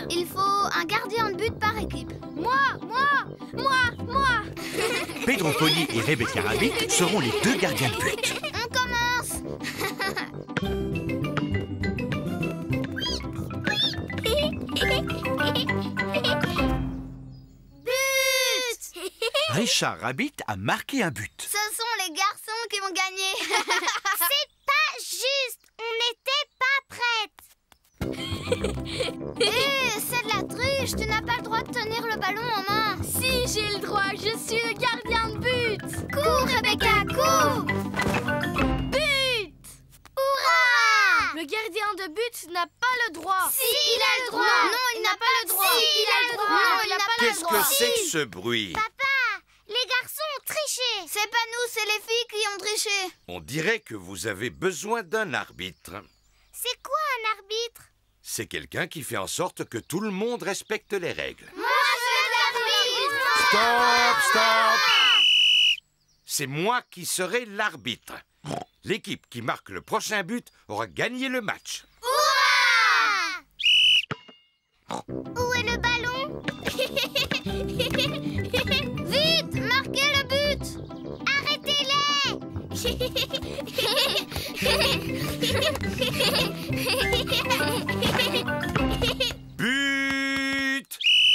Il faut un gardien de but par équipe. Moi. Pedro Pony et Rebecca Rabbit seront les 2 gardiens de but. On commence. But! Richard Rabbit a marqué un but. Ce sont les garçons qui ont gagné. C'est pas juste. On n'était pas prêtes. C'est de la triche. Tu n'as pas le droit de tenir le ballon en main. Si, j'ai le droit. Je suis le gardien de but. Cours, Rebecca, cours. But! Hurrah! Le gardien de but n'a pas le droit. Si, il a le droit. Non, il n'a pas le droit. Si, il a le droit. Non, il n'a pas le Qu'est-ce droit. que c'est que ce bruit? Papa, les garçons ont triché. C'est pas nous, c'est les filles qui ont triché. On dirait que vous avez besoin d'un arbitre. C'est quoi un arbitre? C'est quelqu'un qui fait en sorte que tout le monde respecte les règles. Moi, je veux l'arbitre. Stop! C'est moi qui serai l'arbitre. L'équipe qui marque le prochain but aura gagné le match. Hurrah! Où est le ballon? Vite, marquez le but. Arrêtez-les. But!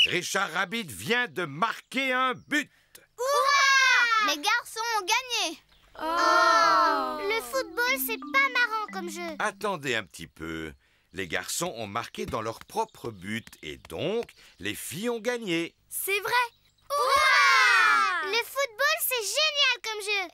Richard Rabbit vient de marquer un but. Hurrah! Les garçons ont gagné. Le football, c'est pas marrant comme jeu. Attendez un petit peu. Les garçons ont marqué dans leur propre but et donc les filles ont gagné. C'est vrai. Hurrah! Le football, c'est génial comme jeu.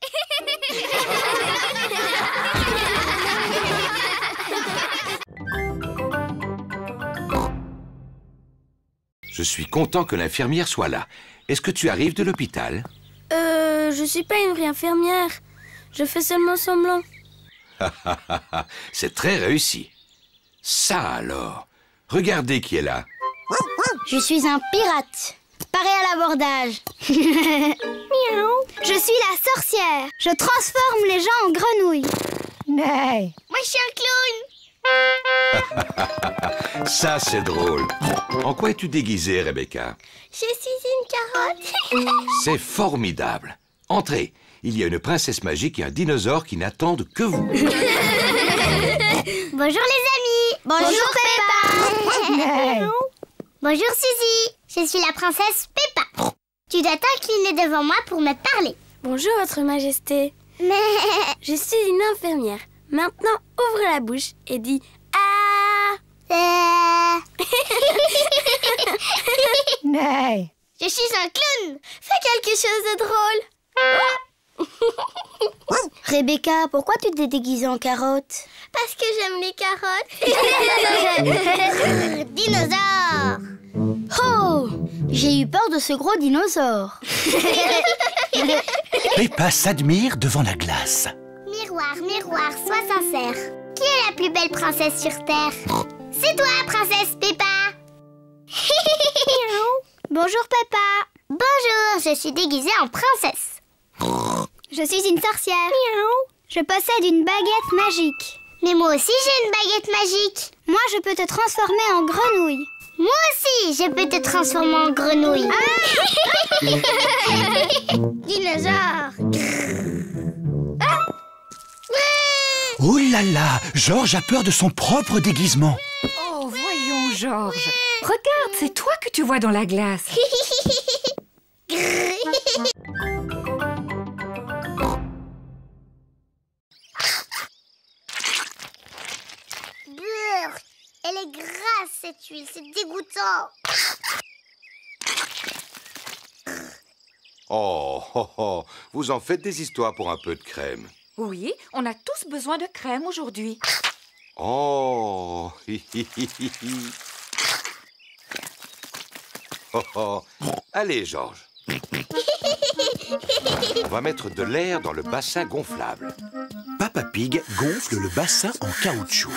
Je suis content que l'infirmière soit là. Est-ce que tu arrives de l'hôpital? Je suis pas une vraie infirmière. Je fais seulement semblant. C'est très réussi. Ça alors. Regardez qui est là. Je suis un pirate. Paré à l'abordage. Miaou. Je suis la sorcière. Je transforme les gens en grenouilles. Nee. Moi, je suis un clown. Ça, c'est drôle. En quoi es-tu déguisée, Rebecca? Je suis une carotte. C'est formidable. Entrez. Il y a une princesse magique et un dinosaure qui n'attendent que vous. Bonjour les amis. Bonjour Peppa. Nee. Bonjour Suzy. Je suis la princesse Peppa. Tu dois t'incliner devant moi pour me parler. Bonjour, Votre Majesté. Mais... Je suis une infirmière. Maintenant, ouvre la bouche et dis ah. Nee. Je suis un clown. Fais quelque chose de drôle. Rebecca, pourquoi tu t'es déguisée en carotte? Parce que j'aime les carottes. Dinosaure. Oh, j'ai eu peur de ce gros dinosaure. Peppa s'admire devant la glace. Miroir, miroir, sois sincère. Qui est la plus belle princesse sur Terre? C'est toi, princesse Peppa. Bonjour Peppa. Bonjour, je suis déguisée en princesse. Je suis une sorcière. Je possède une baguette magique. Mais moi aussi j'ai une baguette magique. Moi je peux te transformer en grenouille. Moi aussi je peux te transformer en grenouille. Dinosaure. Oh là là, George a peur de son propre déguisement. Oh, voyons, George. Regarde, c'est toi que tu vois dans la glace. Brrr, elle est grasse cette huile, c'est dégoûtant. Oh, vous en faites des histoires pour un peu de crème. Oui, on a tous besoin de crème aujourd'hui. Oh, Allez, George. On va mettre de l'air dans le bassin gonflable. Papa Pig gonfle le bassin en caoutchouc.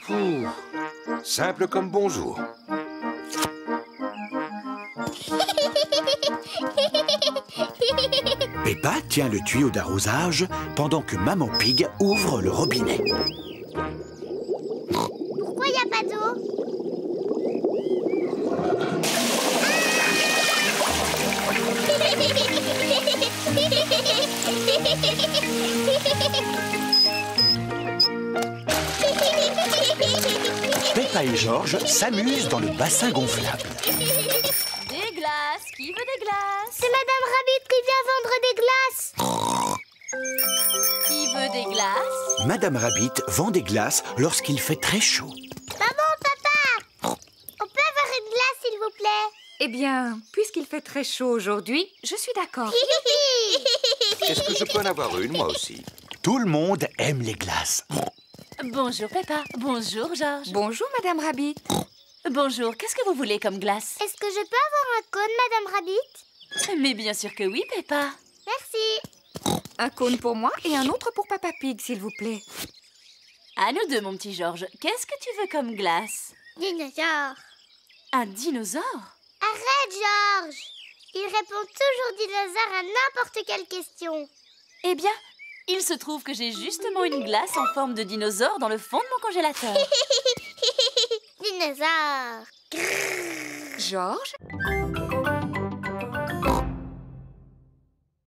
Ouh, simple comme bonjour. Peppa tient le tuyau d'arrosage pendant que Maman Pig ouvre le robinet. Pourquoi il n'y a pas d'eau? Peppa et George s'amusent dans le bassin gonflable. Des glaces. Qui veut des glaces? C'est Madame Rabbit qui vient vendre des glaces. Qui veut des glaces? Madame Rabbit vend des glaces lorsqu'il fait très chaud. Maman, papa, on peut avoir une glace, s'il vous plaît? Eh bien, puisqu'il fait très chaud aujourd'hui, je suis d'accord. Est-ce que je peux en avoir une, moi aussi? Tout le monde aime les glaces. Bonjour Peppa. Bonjour George. Bonjour, Madame Rabbit. Bonjour, qu'est-ce que vous voulez comme glace? Est-ce que je peux avoir un cône, Madame Rabbit? Mais bien sûr que oui, Peppa. Merci. Un cône pour moi et un autre pour Papa Pig, s'il vous plaît. À nous deux, mon petit George. Qu'est-ce que tu veux comme glace? Dinosaure. Un dinosaure? Arrête, George. Il répond toujours dinosaure à n'importe quelle question. Eh bien, il se trouve que j'ai justement une glace en forme de dinosaure dans le fond de mon congélateur. Dinosaure. George?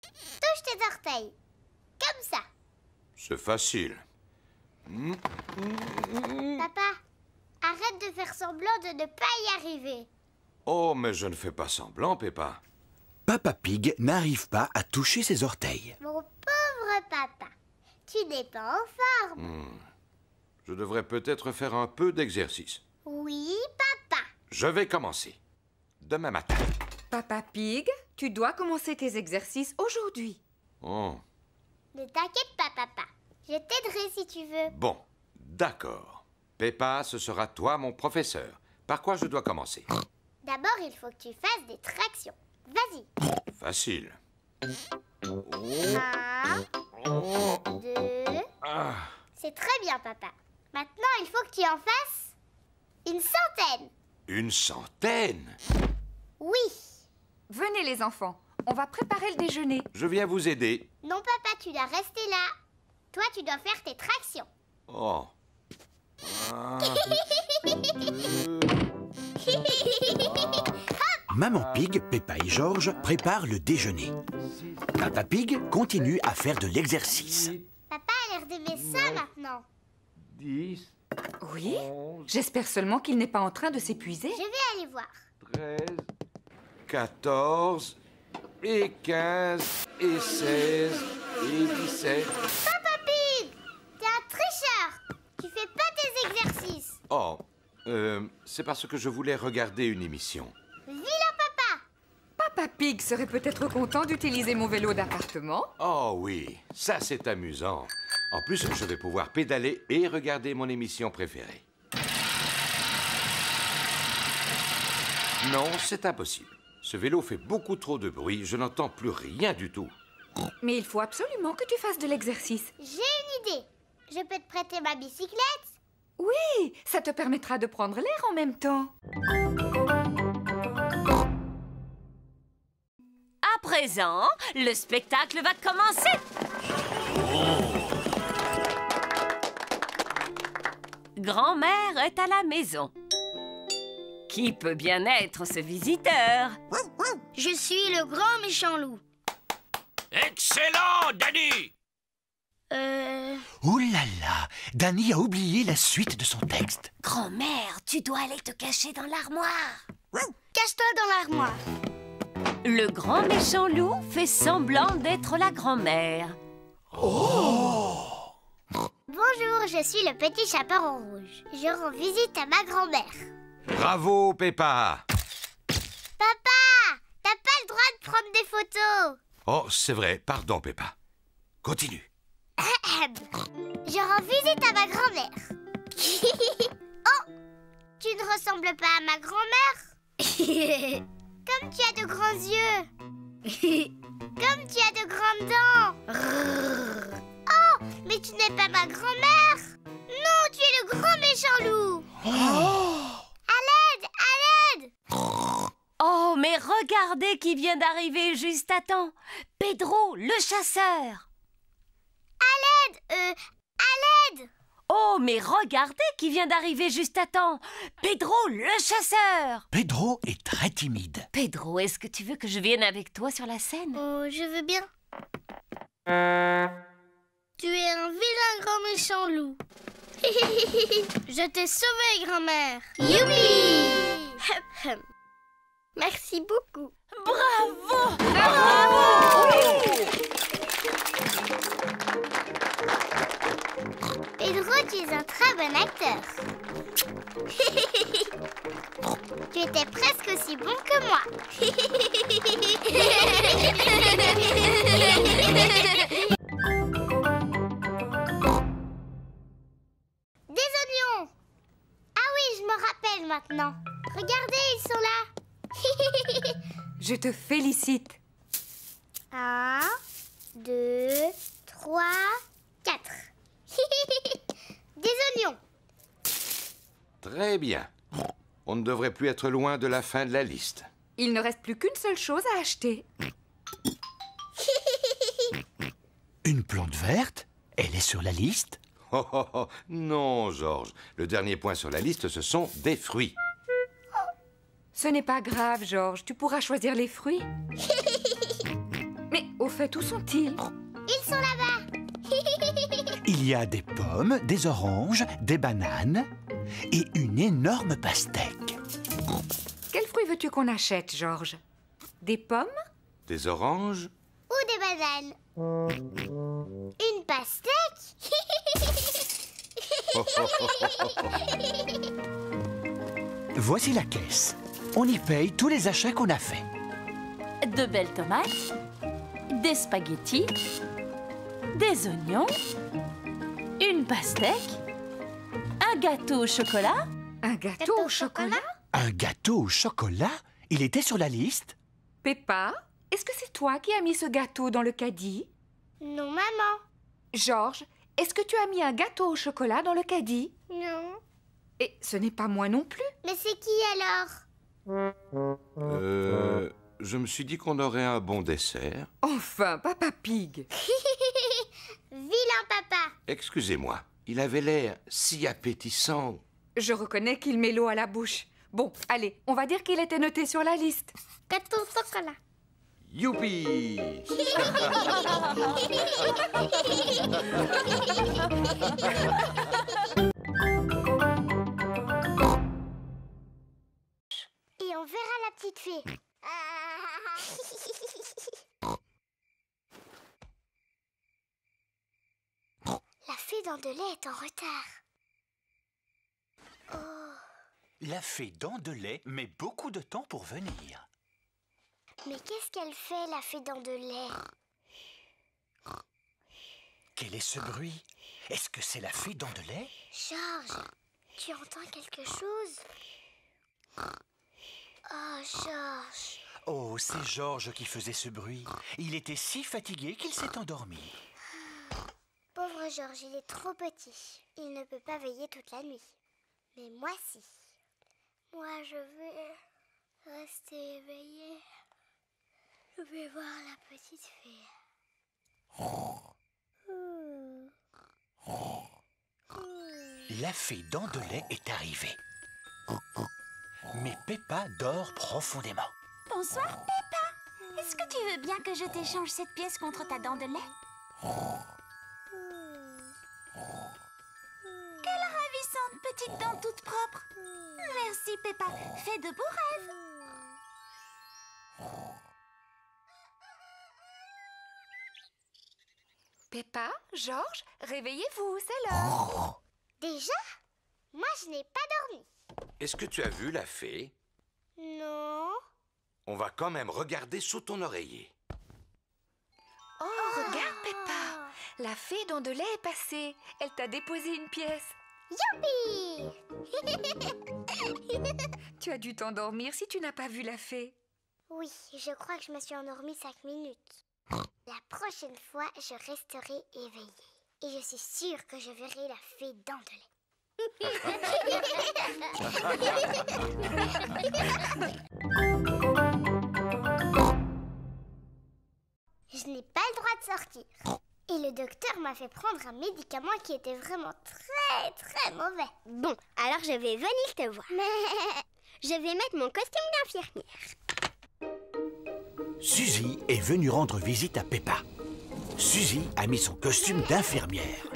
Touche tes orteils. Comme ça. C'est facile. Papa, arrête de faire semblant de ne pas y arriver. Oh, mais je ne fais pas semblant, Peppa. Papa Pig n'arrive pas à toucher ses orteils. Mon pauvre papa, tu n'es pas en forme. Je devrais peut-être faire un peu d'exercice. Oui, papa. Je vais commencer. Demain matin. Papa Pig, tu dois commencer tes exercices aujourd'hui. Oh, Ne t'inquiète pas, papa. Je t'aiderai si tu veux. bon, d'accord. Peppa, ce sera toi mon professeur. Par quoi je dois commencer? D'abord, il faut que tu fasses des tractions. Vas-y. Facile. 1, 2... C'est très bien, papa. Maintenant, il faut que tu en fasses une centaine. Une centaine? Oui. Venez les enfants, on va préparer le déjeuner. Je viens vous aider. Non, papa, tu dois rester là. Toi, tu dois faire tes tractions. Oh. Ah. Maman Pig, Peppa et George préparent le déjeuner. Papa Pig continue à faire de l'exercice. Papa a l'air d'aimer ça maintenant. 10, Oui? 11, J'espère seulement qu'il n'est pas en train de s'épuiser. Je vais aller voir. 13, 14, et 15, et 16, et 17. Papa Pig, t'es un tricheur. Tu fais pas tes exercices. Oh, c'est parce que je voulais regarder une émission. Vilain papa. Papa Pig serait peut-être content d'utiliser mon vélo d'appartement. Oh oui, ça c'est amusant. En plus, je vais pouvoir pédaler et regarder mon émission préférée. Non, c'est impossible. Ce vélo fait beaucoup trop de bruit, je n'entends plus rien du tout. Mais il faut absolument que tu fasses de l'exercice. J'ai une idée. Je peux te prêter ma bicyclette? Oui, ça te permettra de prendre l'air en même temps. À présent, le spectacle va commencer. Grand-mère est à la maison. Qui peut bien être ce visiteur? Je suis le grand méchant loup. Excellent, Danny! Oh là là, Danny a oublié la suite de son texte. Grand-mère, tu dois aller te cacher dans l'armoire. Cache-toi dans l'armoire. Le grand méchant loup fait semblant d'être la grand-mère. Bonjour, je suis le petit chaperon rouge. Je rends visite à ma grand-mère. Bravo, Peppa! Papa, t'as pas le droit de prendre des photos. Oh, c'est vrai, pardon, Peppa. Continue. Je rends visite à ma grand-mère. Oh, tu ne ressembles pas à ma grand-mère? Comme tu as de grands yeux. Comme tu as de grandes dents. Oh, mais tu n'es pas ma grand-mère. Non, tu es le grand méchant loup. À l'aide, à l'aide. Oh, mais regardez qui vient d'arriver juste à temps. Pedro, le chasseur. À l'aide. Oh, mais regardez qui vient d'arriver juste à temps. Pedro, le chasseur. Pedro est très timide. Pedro, est-ce que tu veux que je vienne avec toi sur la scène? Oh, je veux bien. Tu es un vilain grand méchant loup. Je t'ai sauvé, grand-mère. Youpi! Merci beaucoup. Bravo! Pedro, tu es un très bon acteur. Tu étais presque aussi bon que moi. Des oignons. Ah oui, je me rappelle maintenant. Regardez, ils sont là. Je te félicite. 1, 2, 3, 4. Des oignons. Très bien. On ne devrait plus être loin de la fin de la liste. Il ne reste plus qu'une seule chose à acheter. Une plante verte? Elle est sur la liste? Oh, oh, oh. Non, Georges. Le dernier point sur la liste, ce sont des fruits. Ce n'est pas grave, Georges. Tu pourras choisir les fruits. Mais au fait, où sont-ils? Ils sont là-bas. Il y a des pommes, des oranges, des bananes et une énorme pastèque. Quels fruits veux-tu qu'on achète, Georges? Des pommes? Des oranges? Ou des bananes. Une pastèque. Voici la caisse. On y paye tous les achats qu'on a faits. De belles tomates, des spaghettis, des oignons, une pastèque, un gâteau au chocolat. Un gâteau au chocolat? Un gâteau au chocolat? Il était sur la liste? Peppa, est-ce que c'est toi qui as mis ce gâteau dans le caddie? Non, maman. Georges, est-ce que tu as mis un gâteau au chocolat dans le caddie? Non. Et ce n'est pas moi non plus. Mais c'est qui alors? Je me suis dit qu'on aurait un bon dessert. Enfin, Papa Pig. Vilain papa. Excusez-moi, il avait l'air si appétissant. Je reconnais qu'il met l'eau à la bouche. Bon, allez, on va dire qu'il était noté sur la liste. Gâteau au chocolat. Youpi! Et on verra la petite fée. La fée dents de lait est en retard. Oh, La fée dents de lait met beaucoup de temps pour venir. mais qu'est-ce qu'elle fait, la fée dents de lait? Quel est ce bruit? Est-ce que c'est la fée dents de lait? Georges, tu entends quelque chose? Oh, Georges. Oh, c'est Georges qui faisait ce bruit. Il était si fatigué qu'il s'est endormi. Pauvre Georges, il est trop petit. Il ne peut pas veiller toute la nuit. Mais moi, si. Moi, je vais rester éveillée. Je vais voir la petite fée. La fée dents de lait est arrivée. Mais Peppa dort profondément. Bonsoir, Peppa. Est-ce que tu veux bien que je t'échange cette pièce contre ta dent de lait? Quelle ravissante petite dent toute propre. Merci, Peppa. Fais de beaux rêves. Peppa, Georges, réveillez-vous, c'est l'heure. Déjà? Moi, je n'ai pas dormi. Est-ce que tu as vu la fée? Non. On va quand même regarder sous ton oreiller. Oh, regarde, Peppa. La fée dents de lait est passée. Elle t'a déposé une pièce. Youpi! Tu as dû t'endormir si tu n'as pas vu la fée. Oui, je crois que je me suis endormie 5 minutes. La prochaine fois, je resterai éveillée. Et je suis sûre que je verrai la fée dents de lait. je n'ai pas le droit de sortir. Et le docteur m'a fait prendre un médicament qui était vraiment très, très mauvais. Bon, alors je vais venir te voir. Mais je vais mettre mon costume d'infirmière. Suzy est venue rendre visite à Peppa. Suzy a mis son costume d'infirmière.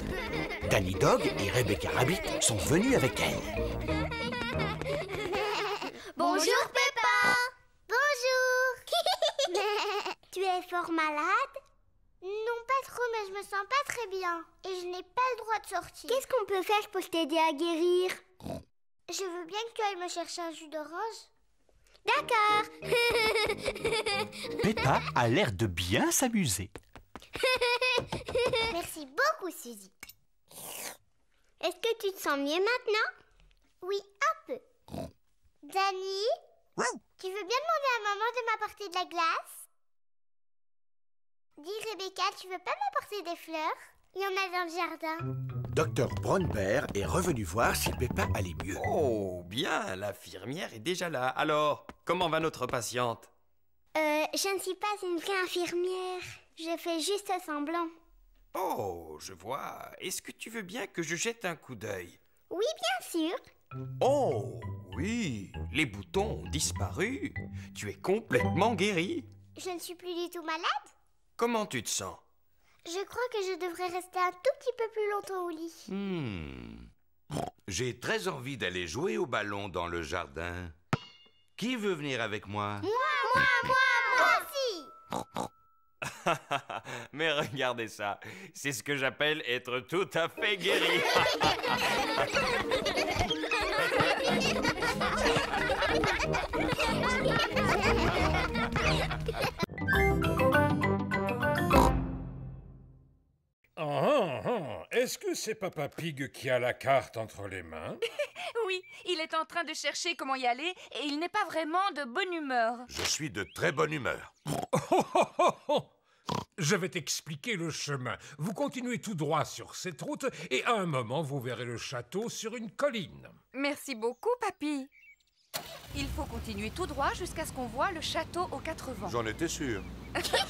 Danny Dog et Rebecca Rabbit sont venus avec elle. Bonjour Peppa. Bonjour. Tu es fort malade? Non, pas trop, mais je me sens pas très bien. Et je n'ai pas le droit de sortir. Qu'est-ce qu'on peut faire pour t'aider à guérir? Je veux bien que tu ailles me chercher un jus d'orange. D'accord. Peppa a l'air de bien s'amuser. Merci beaucoup, Suzy. Est-ce que tu te sens mieux maintenant? Oui, un peu. Danny, tu veux bien demander à maman de m'apporter de la glace? Dis Rebecca, tu veux pas m'apporter des fleurs? Il y en a dans le jardin. Dr Brown Bear est revenu voir si Peppa allait mieux. Oh, bien, l'infirmière est déjà là. Alors, comment va notre patiente? Je ne suis pas une vraie infirmière. Je fais juste semblant. Oh, je vois. Est-ce que tu veux bien que je jette un coup d'œil? Oui, bien sûr. Oh, oui, les boutons ont disparu. Tu es complètement guérie. Je ne suis plus du tout malade? Comment tu te sens? Je crois que je devrais rester un tout petit peu plus longtemps au lit. J'ai très envie d'aller jouer au ballon dans le jardin. Qui veut venir avec moi? Moi aussi! Mais regardez ça, c'est ce que j'appelle être tout à fait guéri. Est-ce que c'est Papa Pig qui a la carte entre les mains? Oui, il est en train de chercher comment y aller et il n'est pas vraiment de bonne humeur. Je suis de très bonne humeur. Je vais t'expliquer le chemin. Vous continuez tout droit sur cette route et à un moment, vous verrez le château sur une colline. Merci beaucoup, papy. Il faut continuer tout droit jusqu'à ce qu'on voit le château aux 4 vents. J'en étais sûr. Regardez,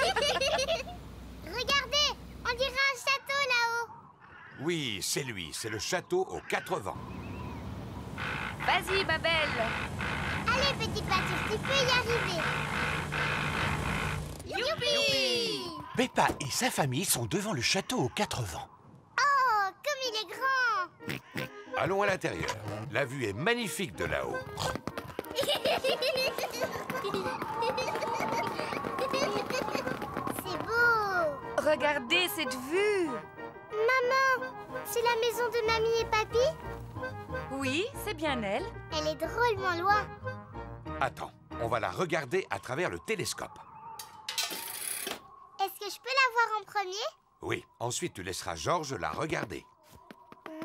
on dirait un château là-haut. Oui, c'est lui, c'est le château aux 4 vents. Vas-y, Babel. Allez, petit pâture, tu peux y arriver. Youpi! Peppa et sa famille sont devant le château aux 4 vents. Oh, comme il est grand! Allons à l'intérieur. La vue est magnifique de là-haut. C'est beau! Regardez cette vue. Maman, c'est la maison de mamie et papy? Oui, c'est bien elle. Elle est drôlement loin. Attends, on va la regarder à travers le télescope. Est-ce que je peux la voir en premier? Oui, ensuite tu laisseras Georges la regarder.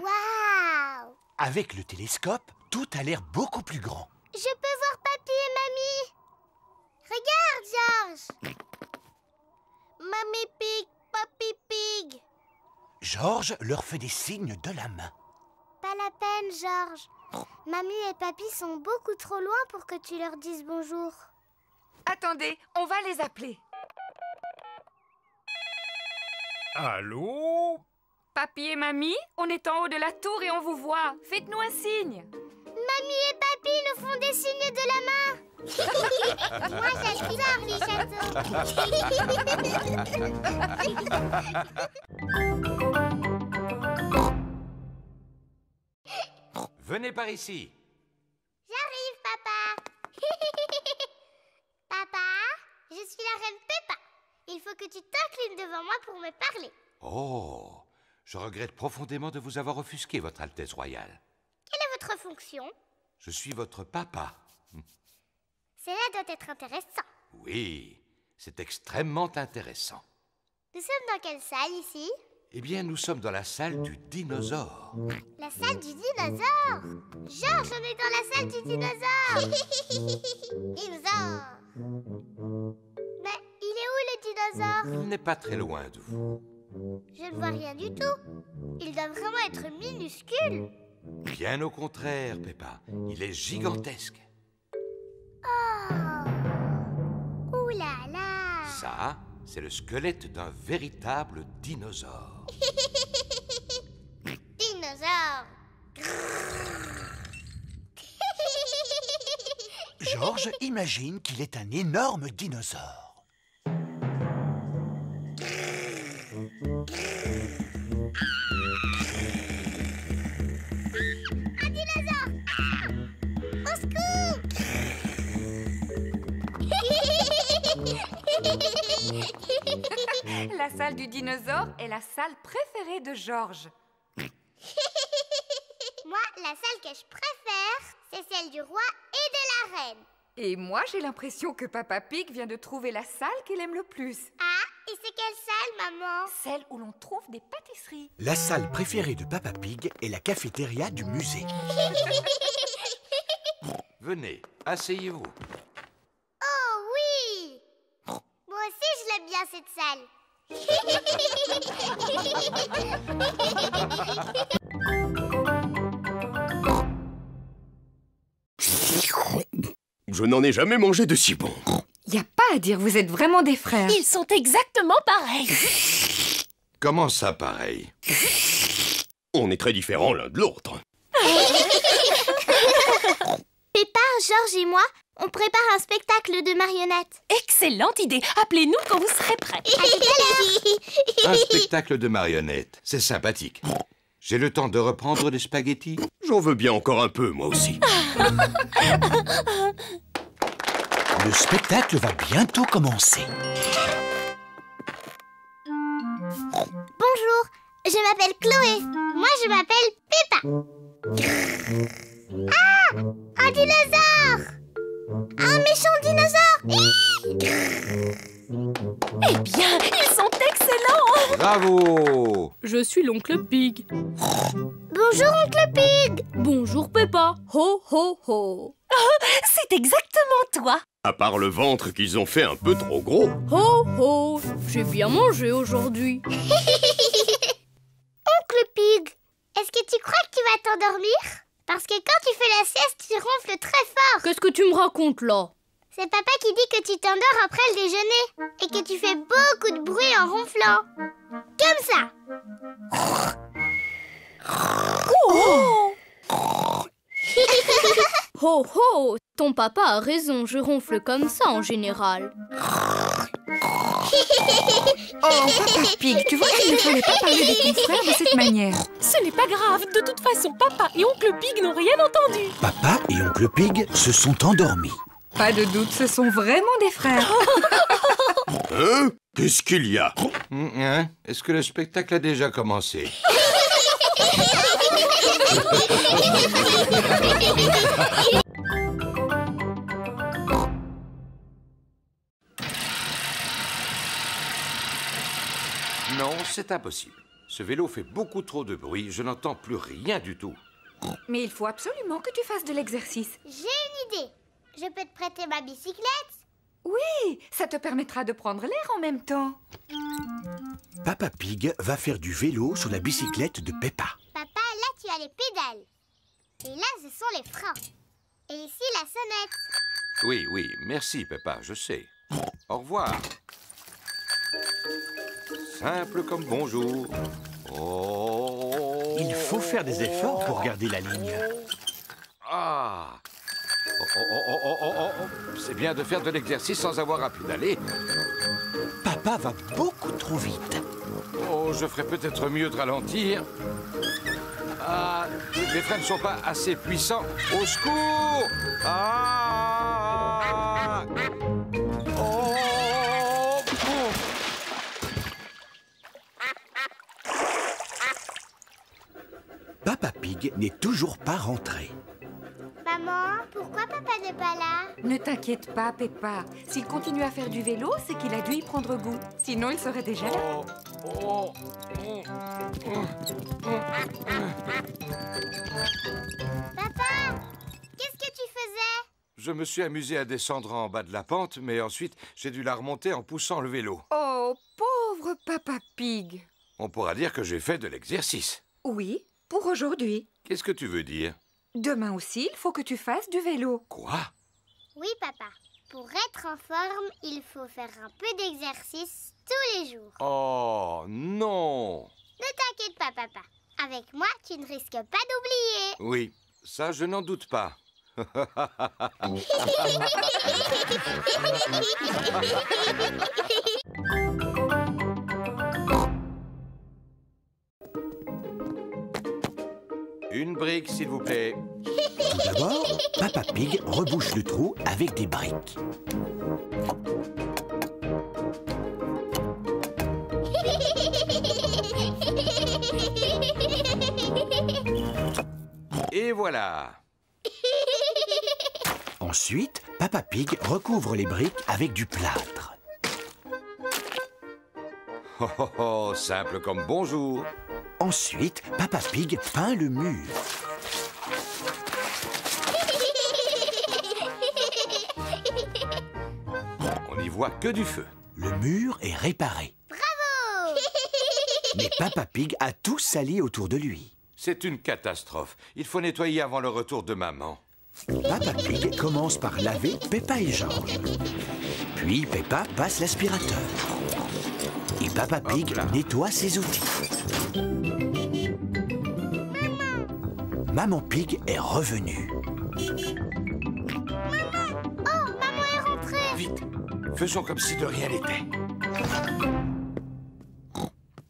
Waouh! Avec le télescope, tout a l'air beaucoup plus grand. Je peux voir papy et mamie. Regarde, Georges. Mamie Pig, papy Pig. Georges leur fait des signes de la main. Pas la peine, Georges. Mamie et papy sont beaucoup trop loin pour que tu leur dises bonjour. Attendez, on va les appeler. Allô? Papy et mamie, on est en haut de la tour et on vous voit. Faites-nous un signe. Mamie et papy nous font des signes de la main. Moi, j'adore les châteaux. Venez par ici. J'arrive, papa. Papa, je suis la reine Peppa. Il faut que tu t'inclines devant moi pour me parler. Oh, je regrette profondément de vous avoir offusqué, Votre Altesse Royale. Quelle est votre fonction? Je suis votre papa. Cela doit être intéressant. Oui, c'est extrêmement intéressant. Nous sommes dans quelle salle ici? Eh bien, nous sommes dans la salle du dinosaure. La salle du dinosaure. Georges, on est dans la salle du dinosaure. Dinosaure. Mais il est où le dinosaure? Il n'est pas très loin de vous. Je ne vois rien du tout. Il doit vraiment être minuscule. Bien au contraire, Peppa. Il est gigantesque. Oh. Ouh là là. Ça, c'est le squelette d'un véritable dinosaure. Dinosaure. Georges imagine qu'il est un énorme dinosaure. Un dinosaure. Au secours. La salle du dinosaure est la salle préférée de Georges. Moi, la salle que je préfère, c'est celle du roi et de la reine. Et moi, j'ai l'impression que Papa Pig vient de trouver la salle qu'il aime le plus. Ah, et c'est quelle salle, maman? Celle où l'on trouve des pâtisseries. La salle préférée de Papa Pig est la cafétéria du musée. Venez, asseyez-vous. Oh oui! Moi aussi, je l'aime bien, cette salle. Je n'en ai jamais mangé de si bon. Y a pas à dire, vous êtes vraiment des frères. Ils sont exactement pareils. Comment ça, pareil? On est très différents l'un de l'autre. Peppa, Georges et moi, on prépare un spectacle de marionnettes. Excellente idée. Appelez-nous quand vous serez prêts. À tout à l'heure. Un spectacle de marionnettes, c'est sympathique. J'ai le temps de reprendre les spaghettis? J'en veux bien encore un peu, moi aussi. Le spectacle va bientôt commencer. Bonjour, je m'appelle Chloé. Moi, je m'appelle Peppa. Ah! Un dinosaure! Un méchant dinosaure. Eh bien, ils sont excellents. Bravo! Je suis l'oncle Pig. Bonjour, oncle Pig. Bonjour Peppa. Ho ho ho. C'est exactement toi. À part le ventre qu'ils ont fait un peu trop gros. Ho ho. J'ai bien mangé aujourd'hui. Oncle Pig, est-ce que tu crois que tu vas t'endormir? Parce que quand tu fais la sieste, tu ronfles très fort. Qu'est-ce que tu me racontes là? C'est papa qui dit que tu t'endors après le déjeuner et que tu fais beaucoup de bruit en ronflant. Comme ça. Oh ho ho. Ton papa a raison, je ronfle comme ça en général. Oh, Papa Pig, tu vois qu'il ne fallait pas parler de ton frère de cette manière. Ce n'est pas grave. De toute façon, papa et oncle Pig n'ont rien entendu. Papa et oncle Pig se sont endormis. Pas de doute, ce sont vraiment des frères. Hein? Qu'est-ce qu'il y a? Hein? Est-ce que le spectacle a déjà commencé? Non, c'est impossible. Ce vélo fait beaucoup trop de bruit, je n'entends plus rien du tout. Mais il faut absolument que tu fasses de l'exercice. J'ai une idée. Je peux te prêter ma bicyclette? Oui, ça te permettra de prendre l'air en même temps. Papa Pig va faire du vélo sur la bicyclette de Peppa. Papa, là tu as les pédales. Et là ce sont les freins. Et ici la sonnette. Oui, oui, merci Peppa, je sais. Au revoir. Simple comme bonjour. Oh. Il faut faire des efforts pour garder la ligne. Ah. Oh. C'est bien de faire de l'exercice sans avoir à pédaler. Papa va beaucoup trop vite. Oh, je ferais peut-être mieux de ralentir. Ah, les freins ne sont pas assez puissants. Au secours! Ah! Oh! Papa Pig n'est toujours pas rentré. Maman, pourquoi papa n'est pas là? Ne t'inquiète pas, Peppa. S'il continue à faire du vélo, c'est qu'il a dû y prendre goût. Sinon, il serait déjà là. Papa, qu'est-ce que tu faisais? Je me suis amusé à descendre en bas de la pente, mais ensuite, j'ai dû la remonter en poussant le vélo. Oh, pauvre Papa Pig. On pourra dire que j'ai fait de l'exercice. Oui, pour aujourd'hui. Qu'est-ce que tu veux dire? Demain aussi, il faut que tu fasses du vélo. Quoi? Oui, papa. Pour être en forme, il faut faire un peu d'exercice tous les jours. Oh, non. Ne t'inquiète pas, papa. Avec moi, tu ne risques pas d'oublier. Oui, ça, je n'en doute pas. Une brique, s'il vous plaît. Tout d'abord, Papa Pig rebouche le trou avec des briques. Et voilà. Ensuite, Papa Pig recouvre les briques avec du plâtre. Oh, oh, oh, simple comme bonjour. Ensuite, Papa Pig peint le mur. On n'y voit que du feu. Le mur est réparé. Bravo! Mais Papa Pig a tout sali autour de lui. C'est une catastrophe. Il faut nettoyer avant le retour de maman. Papa Pig commence par laver Peppa et George. Puis Peppa passe l'aspirateur. Et Papa Pig nettoie ses outils. Maman Pig est revenue. Oh, maman est rentrée. Vite, faisons comme si de rien n'était.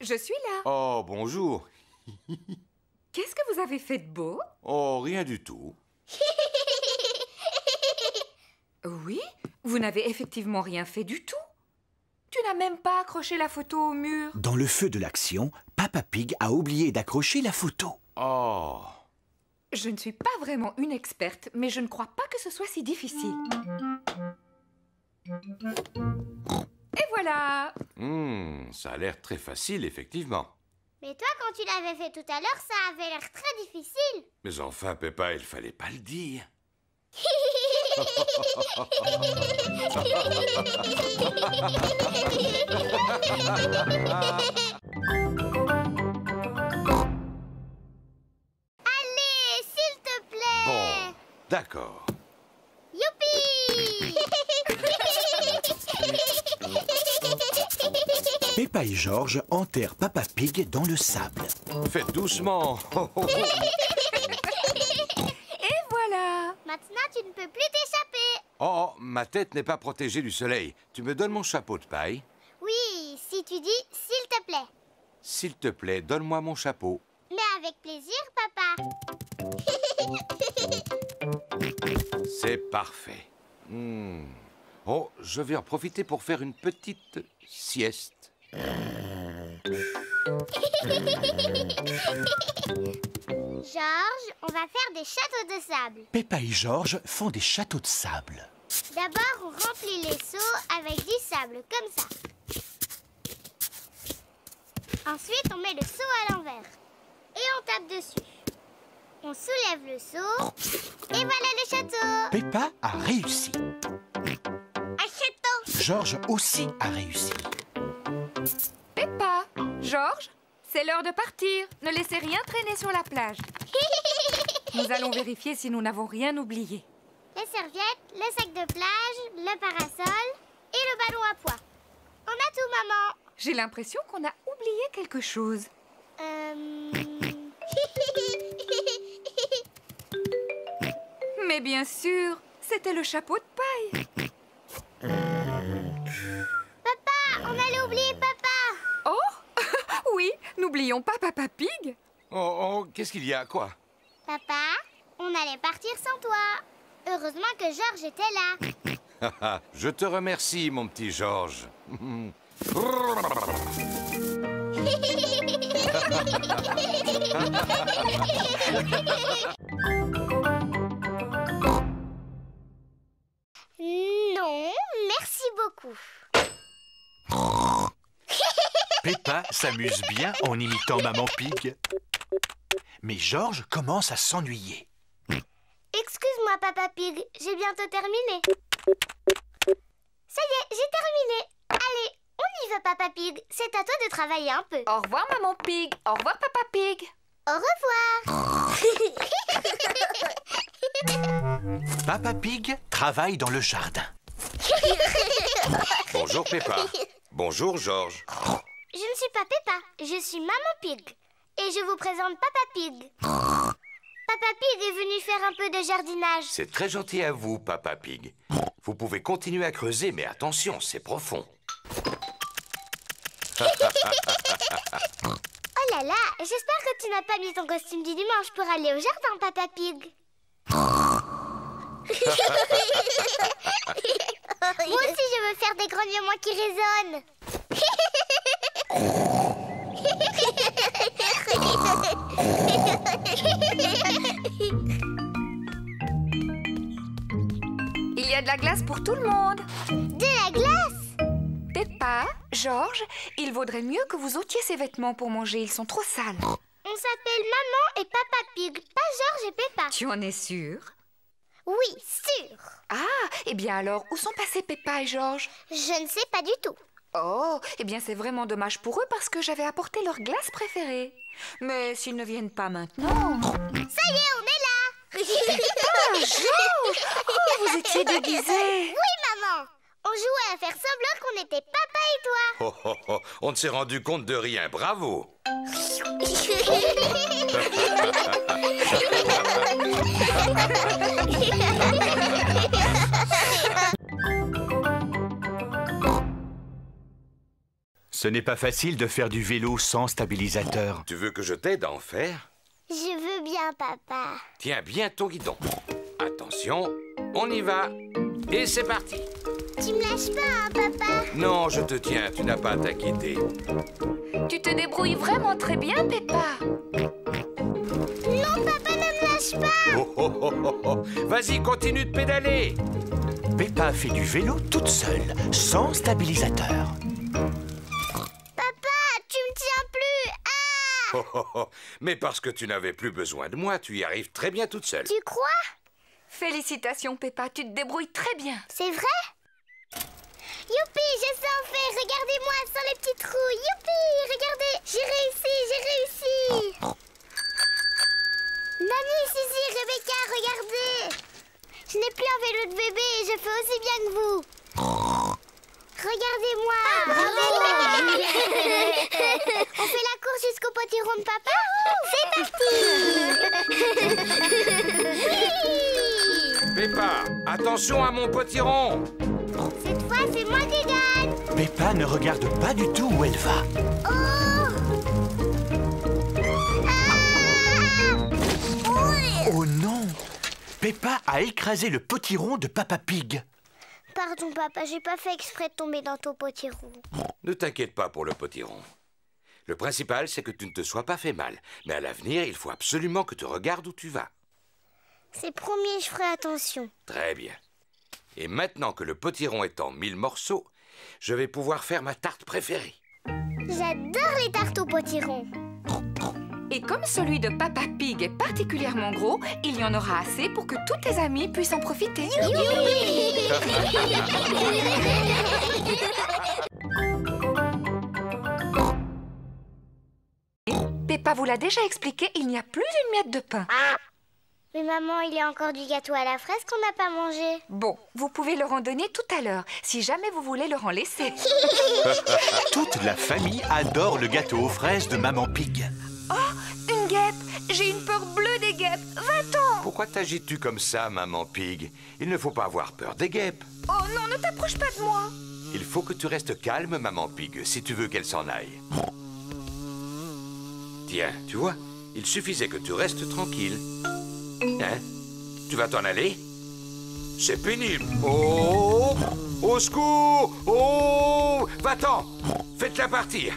Je suis là. Oh, bonjour. Qu'est-ce que vous avez fait de beau? Oh, rien du tout. Oui, vous n'avez effectivement rien fait du tout. Tu n'as même pas accroché la photo au mur. Dans le feu de l'action, Papa Pig a oublié d'accrocher la photo. Oh. Je ne suis pas vraiment une experte, mais je ne crois pas que ce soit si difficile. Et voilà! Ça a l'air très facile, effectivement. Mais toi, quand tu l'avais fait tout à l'heure, ça avait l'air très difficile. Mais enfin, Peppa, il fallait pas le dire. Allez, s'il te plaît. Bon, d'accord. Youpi! Peppa et George enterrent Papa Pig dans le sable. Faites doucement. Et voilà! Maintenant, tu ne peux plus t'échapper. Oh, ma tête n'est pas protégée du soleil. Tu me donnes mon chapeau de paille? Oui, si tu dis « s'il te plaît ». S'il te plaît, donne-moi mon chapeau. Mais avec plaisir, papa. C'est parfait. Oh, je vais en profiter pour faire une petite sieste. George, on va faire des châteaux de sable. Peppa et George font des châteaux de sable. D'abord, on remplit les seaux avec du sable, comme ça. Ensuite, on met le seau à l'envers. Et on tape dessus. On soulève le seau. Et voilà le château. Peppa a réussi. Un château. George aussi a réussi. Peppa, George, c'est l'heure de partir. Ne laissez rien traîner sur la plage. Nous allons vérifier si nous n'avons rien oublié. Les serviettes, le sac de plage, le parasol et le ballon à pois. On a tout, maman. J'ai l'impression qu'on a oublié quelque chose. Mais bien sûr, c'était le chapeau de paille. Papa, on allait oublier papa. Oh, oui, n'oublions pas Papa Pig. Oh, qu'est-ce qu'il y a, quoi? Papa, on allait partir sans toi. Heureusement que George était là. Je te remercie, mon petit George. Non, merci beaucoup. Peppa s'amuse bien en imitant Maman Pig. Mais George commence à s'ennuyer. Excuse-moi, Papa Pig, j'ai bientôt terminé. Ça y est, j'ai terminé. Allez, on y va, Papa Pig. C'est à toi de travailler un peu. Au revoir, Maman Pig. Au revoir, Papa Pig. Au revoir. Papa Pig travaille dans le jardin. Bonjour, Peppa. Bonjour, Georges. Je ne suis pas Peppa, je suis Maman Pig. Et je vous présente Papa Pig. Papa Pig est venu faire un peu de jardinage. C'est très gentil à vous, Papa Pig. Vous pouvez continuer à creuser, mais attention, c'est profond. Oh là là, j'espère que tu n'as pas mis ton costume du dimanche pour aller au jardin, Papa Pig. Moi aussi, je veux faire des grognements qui résonnent. Il y a de la glace pour tout le monde. De la glace? Peppa, Georges, il vaudrait mieux que vous ôtiez ces vêtements pour manger. Ils sont trop sales. On s'appelle Maman et Papa Pig, pas Georges et Peppa. Tu en es sûre? Oui, sûr. Ah, eh bien alors, où sont passés Peppa et Georges? Je ne sais pas du tout. Oh, eh bien c'est vraiment dommage pour eux parce que j'avais apporté leur glace préférée. Mais s'ils ne viennent pas maintenant... Ça y est, on est là. Ah, Georges! Oh, vous étiez déguisés. Oui, maman. On jouait à faire semblant qu'on était papa et toi. Oh, oh, oh, on ne s'est rendu compte de rien, bravo. Ce n'est pas facile de faire du vélo sans stabilisateur. Tu veux que je t'aide à en faire? Je veux bien, papa. Tiens bien ton guidon. Attention, on y va. Et c'est parti. Tu me lâches pas, hein, papa? Non, je te tiens, tu n'as pas à t'inquiéter. Tu te débrouilles vraiment très bien, Peppa. Non, papa, ne me lâche pas. Oh, oh, oh, oh, oh. Vas-y, continue de pédaler. Peppa fait du vélo toute seule, sans stabilisateur. Papa, tu me tiens plus. Ah! Oh, oh, oh. Mais parce que tu n'avais plus besoin de moi, tu y arrives très bien toute seule. Tu crois? Félicitations, Peppa, tu te débrouilles très bien. C'est vrai? Youpi, je sais en faire. Regardez-moi sans les petits trous. Youpi, regardez, j'ai réussi, j'ai réussi. Mamie, Suzy, Rebecca, regardez. Je n'ai plus un vélo de bébé et je fais aussi bien que vous. Regardez-moi. On fait la course jusqu'au potiron de papa? C'est parti. Oui. Peppa, attention à mon potiron. Cette fois, c'est moi qui gagne. Peppa ne regarde pas du tout où elle va. Oh! Ah! Oui. Oh non! Peppa a écrasé le potiron de Papa Pig. Pardon, papa, j'ai pas fait exprès de tomber dans ton potiron. Ne t'inquiète pas pour le potiron. Le principal, c'est que tu ne te sois pas fait mal. Mais à l'avenir, il faut absolument que tu regardes où tu vas. C'est promis, je ferai attention. Très bien. Et maintenant que le potiron est en 1000 morceaux, je vais pouvoir faire ma tarte préférée. J'adore les tartes au potiron. Et comme celui de Papa Pig est particulièrement gros, il y en aura assez pour que tous tes amis puissent en profiter. Peppa vous l'a déjà expliqué, il n'y a plus une miette de pain. Mais maman, il y a encore du gâteau à la fraise qu'on n'a pas mangé. Bon, vous pouvez leur en donner tout à l'heure, si jamais vous voulez leur en laisser. Toute la famille adore le gâteau aux fraises de Maman Pig. Oh, une guêpe! J'ai une peur bleue des guêpes. Va-t'en! Pourquoi t'agites-tu comme ça, Maman Pig? Il ne faut pas avoir peur des guêpes. Oh non, ne t'approche pas de moi! Il faut que tu restes calme, Maman Pig, si tu veux qu'elle s'en aille. Tiens, tu vois, il suffisait que tu restes tranquille. Hein? Tu vas t'en aller? C'est pénible. Oh! Au secours! Oh! Va-t'en! Faites-la partir.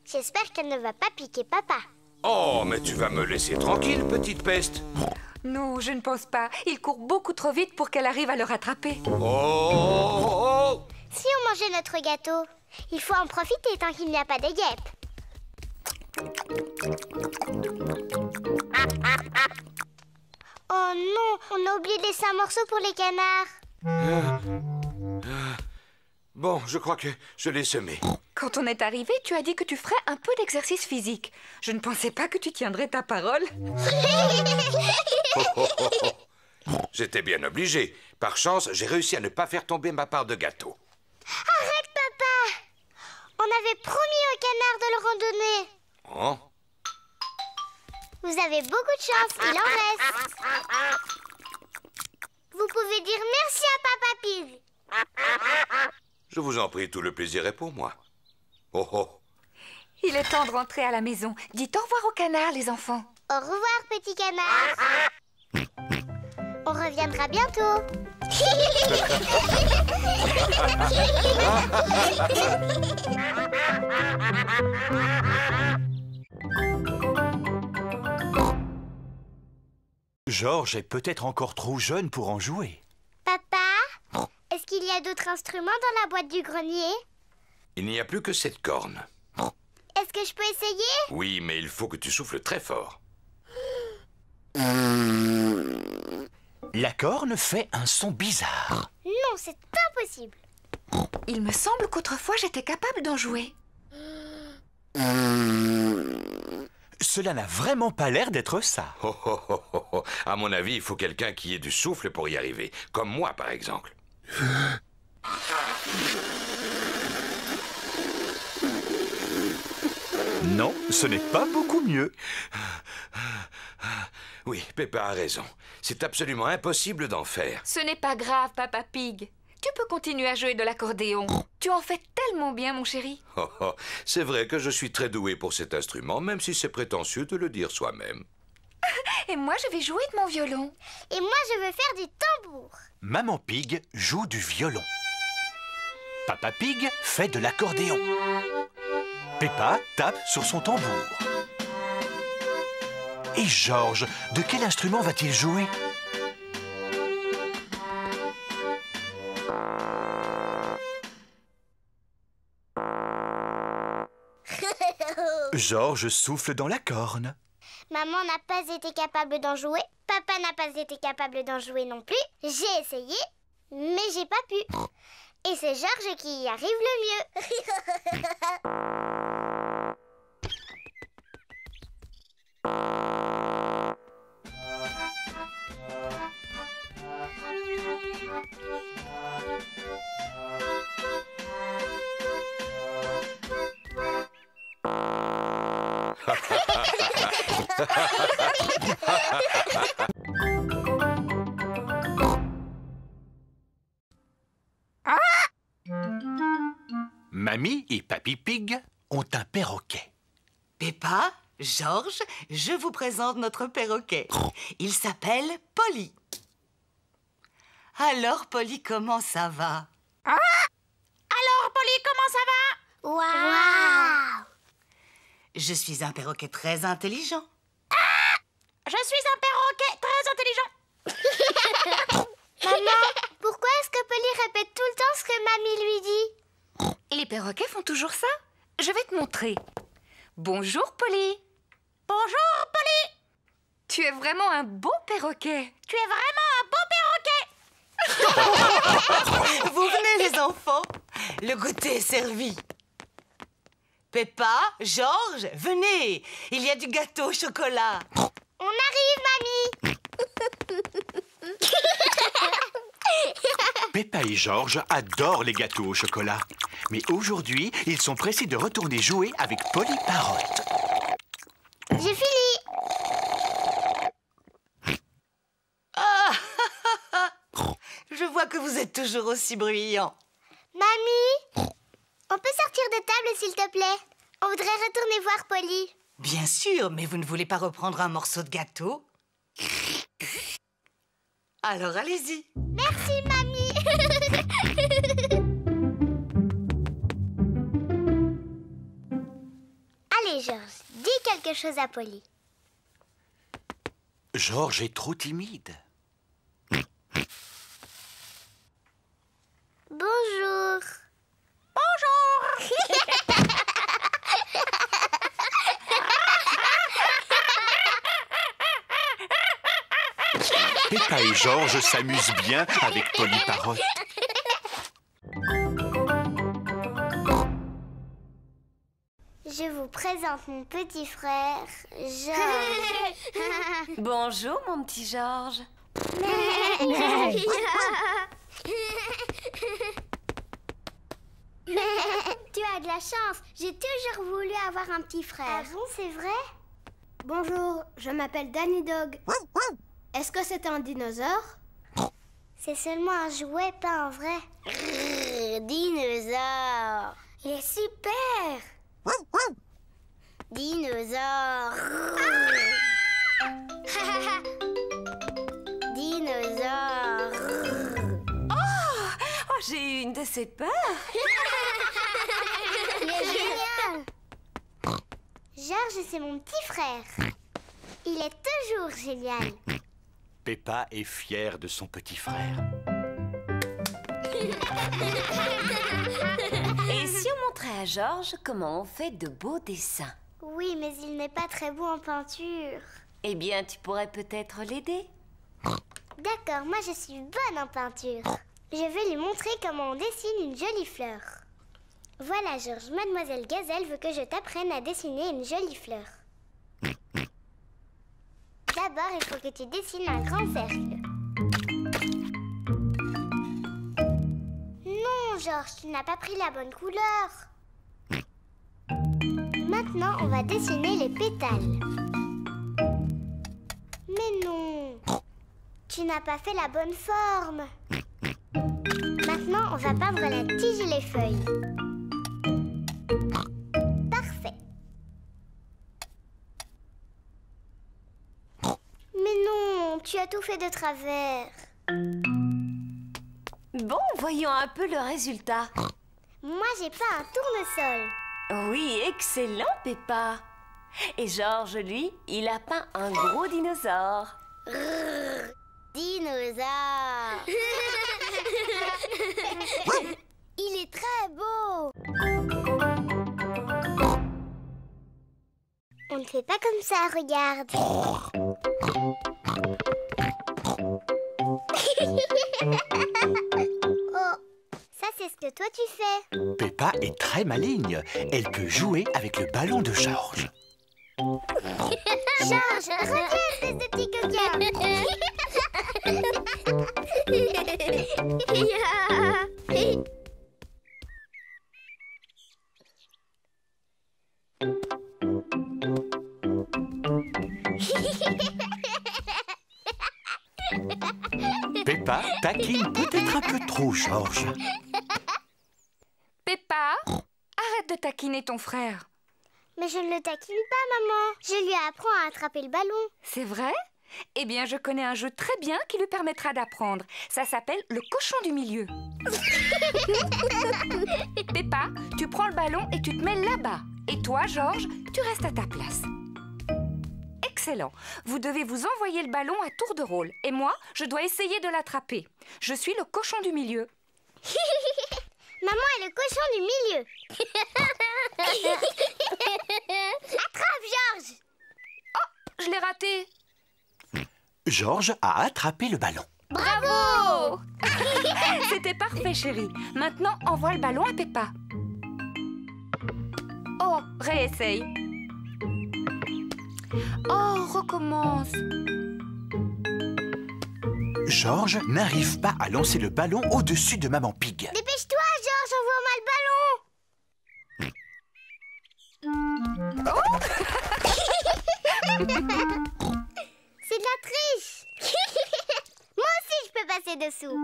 J'espère qu'elle ne va pas piquer papa. Oh, mais tu vas me laisser tranquille, petite peste. Non, je ne pense pas. Il court beaucoup trop vite pour qu'elle arrive à le rattraper. Oh! Si on mangeait notre gâteau, il faut en profiter tant qu'il n'y a pas de guêpes. Oh non, on a oublié de laisser un morceau pour les canards. Bon, je crois que je l'ai semé. Quand on est arrivé, tu as dit que tu ferais un peu d'exercice physique. Je ne pensais pas que tu tiendrais ta parole. J'étais bien obligé. Par chance, j'ai réussi à ne pas faire tomber ma part de gâteau. Arrête, papa! On avait promis au canard de le randonner. Oh. Vous avez beaucoup de chance, il en reste. Vous pouvez dire merci à Papa Pig. Je vous en prie, tout le plaisir est pour moi. Oh oh. Il est temps de rentrer à la maison. Dites au revoir au canard, les enfants. Au revoir, petit canard. On reviendra bientôt. Georges est peut-être encore trop jeune pour en jouer. Papa, est-ce qu'il y a d'autres instruments dans la boîte du grenier? Il n'y a plus que cette corne. Est-ce que je peux essayer? Oui, mais il faut que tu souffles très fort. La corne fait un son bizarre. Non, c'est impossible. Il me semble qu'autrefois j'étais capable d'en jouer. Cela n'a vraiment pas l'air d'être ça. Oh, oh, oh, oh, oh. À mon avis, il faut quelqu'un qui ait du souffle pour y arriver. Comme moi, par exemple. Non, ce n'est pas beaucoup mieux. Oui, Peppa a raison. C'est absolument impossible d'en faire. Ce n'est pas grave, Papa Pig. Tu peux continuer à jouer de l'accordéon. Tu en fais tellement bien, mon chéri. Oh, oh. C'est vrai que je suis très doué pour cet instrument, même si c'est prétentieux de le dire soi-même. Et moi, je vais jouer de mon violon. Et moi, je veux faire du tambour. Maman Pig joue du violon. Papa Pig fait de l'accordéon. Peppa tape sur son tambour. Et Georges, de quel instrument va-t-il jouer? Georges souffle dans la corne. Maman n'a pas été capable d'en jouer. Papa n'a pas été capable d'en jouer non plus. J'ai essayé, mais j'ai pas pu. Et c'est Georges qui y arrive le mieux. Mamie et Papy Pig ont un perroquet. Peppa, Georges, je vous présente notre perroquet. Il s'appelle Polly. Alors, Polly, comment ça va? Alors, Polly, comment ça va? Waouh! Je suis un perroquet très intelligent. Je suis un perroquet très intelligent. Maman, pourquoi est-ce que Polly répète tout le temps ce que mamie lui dit? Les perroquets font toujours ça? Je vais te montrer. Bonjour, Polly. Bonjour, Polly. Tu es vraiment un beau perroquet. Tu es vraiment un beau perroquet. Vous venez, les enfants. Le goûter est servi. Peppa, Georges, venez. Il y a du gâteau au chocolat. On arrive, mamie. Peppa et Georges adorent les gâteaux au chocolat. Mais aujourd'hui, ils sont pressés de retourner jouer avec Polly Parotte. J'ai fini. Ah, je vois que vous êtes toujours aussi bruyants. Mamie, on peut sortir de table, s'il te plaît? On voudrait retourner voir Polly. Bien sûr, mais vous ne voulez pas reprendre un morceau de gâteau? Alors allez-y. Merci, mamie. Allez, Georges, dis quelque chose à Polly. Georges est trop timide. Bonjour. Peppa et Georges s'amusent bien avec Polly Parotte. Je vous présente mon petit frère, Georges. Bonjour, mon petit Georges. Tu as de la chance. J'ai toujours voulu avoir un petit frère. Ah bon, c'est vrai? Bonjour, je m'appelle Danny Dog. Est-ce que c'est un dinosaure? C'est seulement un jouet, pas un vrai. Dinosaure. Il est super. Dinosaure. Dinosaure. Oh, j'ai eu une de ces peurs. Il est génial. Georges, c'est mon petit frère. Il est toujours génial. Peppa est fière de son petit frère. Et si on montrait à Georges comment on fait de beaux dessins? Oui, mais il n'est pas très beau en peinture. Eh bien, tu pourrais peut-être l'aider. D'accord, moi je suis bonne en peinture. Je vais lui montrer comment on dessine une jolie fleur. Voilà, Georges, Mademoiselle Gazelle veut que je t'apprenne à dessiner une jolie fleur. D'abord, il faut que tu dessines un grand cercle. Non, Georges, tu n'as pas pris la bonne couleur. Maintenant, on va dessiner les pétales. Mais non, tu n'as pas fait la bonne forme. Maintenant, on va peindre la tige et les feuilles. Parfait. Mais non, tu as tout fait de travers. Bon, voyons un peu le résultat. Moi, j'ai pas un tournesol. Oui, excellent, Peppa. Et Georges, lui, il a peint un gros dinosaure. Dinosaure. Il est très beau. On ne fait pas comme ça, regarde. Oh, ça c'est ce que toi tu fais. Peppa est très maligne. Elle peut jouer avec le ballon de Georges. Georges, reviens, espèce de petit coquin. Peppa taquine peut-être un peu trop Georges. Peppa, arrête de taquiner ton frère. Mais je ne le taquine pas, maman. Je lui apprends à attraper le ballon. C'est vrai? Eh bien, je connais un jeu très bien qui lui permettra d'apprendre. Ça s'appelle le cochon du milieu. Peppa, tu prends le ballon et tu te mets là-bas. Et toi, Georges, tu restes à ta place. Excellent. Vous devez vous envoyer le ballon à tour de rôle. Et moi, je dois essayer de l'attraper. Je suis le cochon du milieu. Maman est le cochon du milieu. Attrape, Georges. Oh, je l'ai raté. Georges a attrapé le ballon. Bravo. C'était parfait, chérie. Maintenant, envoie le ballon à Peppa. Oh, réessaye. Oh, recommence. Georges n'arrive pas à lancer le ballon au-dessus de Maman Pig. Dépêche-toi, Georges, envoie-moi le ballon. Oh. C'est de la triche. Moi aussi, je peux passer dessous.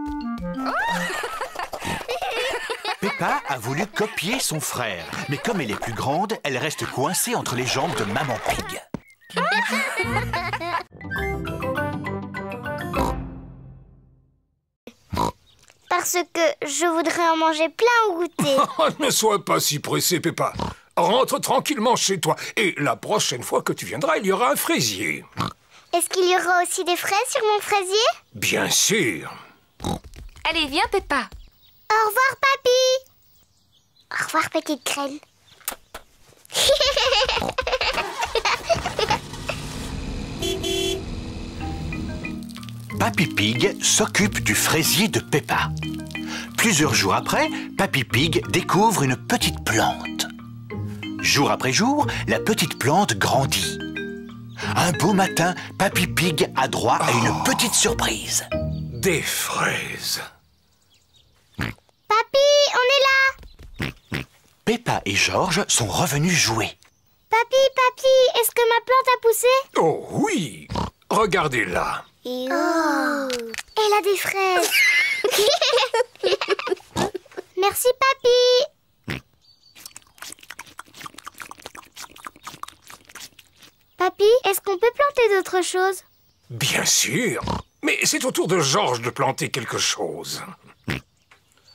Peppa a voulu copier son frère. Mais comme elle est plus grande, elle reste coincée entre les jambes de Maman Pig. Parce que je voudrais en manger plein au goûter. Ne sois pas si pressé, Peppa. Rentre tranquillement chez toi. Et la prochaine fois que tu viendras, il y aura un fraisier. Est-ce qu'il y aura aussi des fraises sur mon fraisier? Bien sûr. Allez, viens, Peppa. Au revoir, papy. Au revoir, petite graine. Papy Pig s'occupe du fraisier de Peppa. Plusieurs jours après, Papy Pig découvre une petite plante. Jour après jour, la petite plante grandit. Un beau matin, Papy Pig a droit à une petite surprise. Des fraises. Papy, on est là. Peppa et Georges sont revenus jouer. Papy, est-ce que ma plante a poussé? Oh oui! Regardez-la. Oh, elle a des fraises. Merci, papy. Papy, est-ce qu'on peut planter d'autres choses? Bien sûr. Mais c'est au tour de Georges de planter quelque chose.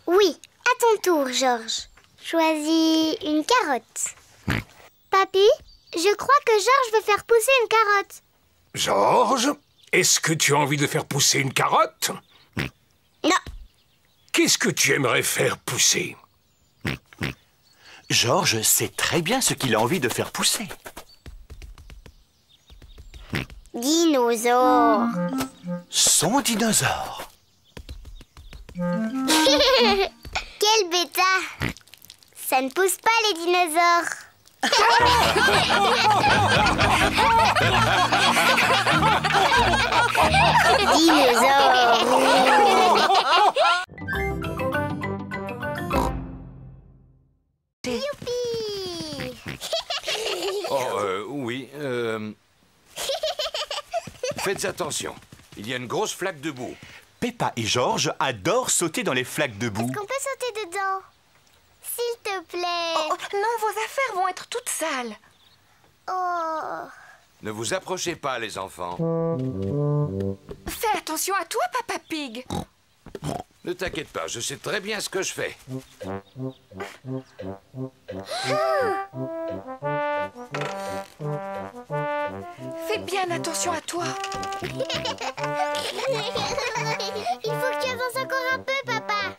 Oui, à ton tour, Georges. Choisis une carotte. Papy, je crois que Georges veut faire pousser une carotte. Georges, est-ce que tu as envie de faire pousser une carotte? Non. Qu'est-ce que tu aimerais faire pousser? Georges sait très bien ce qu'il a envie de faire pousser. Dinosaure. Son dinosaure. Quel bêta. Ça ne pousse pas les dinosaures. Youpi. Oh, oui, Faites attention, il y a une grosse flaque de boue. Peppa et Georges adorent sauter dans les flaques de boue. Est-ce qu'on peut sauter dedans? S'il te plaît. Oh, non, vos affaires vont être toutes sales. Oh. Ne vous approchez pas, les enfants. Fais attention à toi, Papa Pig. Ne t'inquiète pas, je sais très bien ce que je fais. Fais bien attention à toi. Il faut que tu avances encore un peu, papa.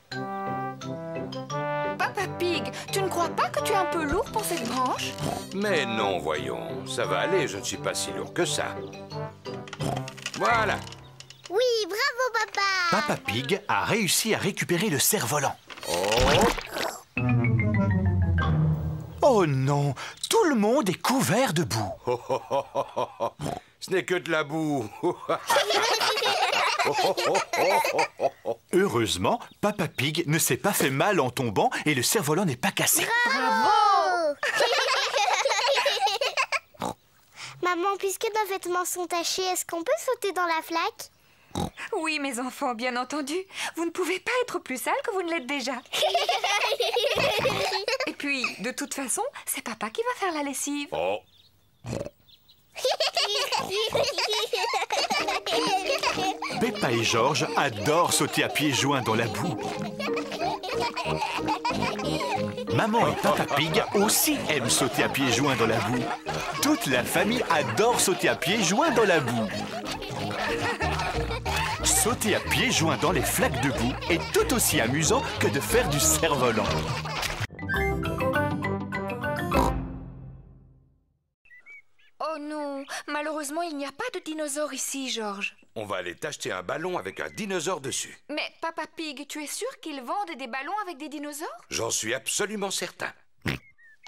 Papa Pig, tu ne crois pas que tu es un peu lourd pour cette branche? Mais non, voyons, ça va aller, je ne suis pas si lourd que ça. Voilà. Oui, bravo, papa. Papa Pig a réussi à récupérer le cerf-volant. Oh non, tout le monde est couvert de boue. Ce n'est que de la boue. Heureusement, Papa Pig ne s'est pas fait mal en tombant et le cerf-volant n'est pas cassé. Bravo. Maman, puisque nos vêtements sont tachés, est-ce qu'on peut sauter dans la flaque? Oui, mes enfants, bien entendu. Vous ne pouvez pas être plus sales que vous ne l'êtes déjà. Et puis, de toute façon, c'est papa qui va faire la lessive. Oh. Peppa et Georges adorent sauter à pieds joints dans la boue. Maman et Papa Pig aussi aiment sauter à pieds joints dans la boue. Toute la famille adore sauter à pieds joints dans la boue. Sauter à pieds joints dans les flaques de boue est tout aussi amusant que de faire du cerf-volant. Oh non, malheureusement, il n'y a pas de dinosaure ici, Georges. On va aller t'acheter un ballon avec un dinosaure dessus. Mais Papa Pig, tu es sûr qu'ils vendent des ballons avec des dinosaures? J'en suis absolument certain.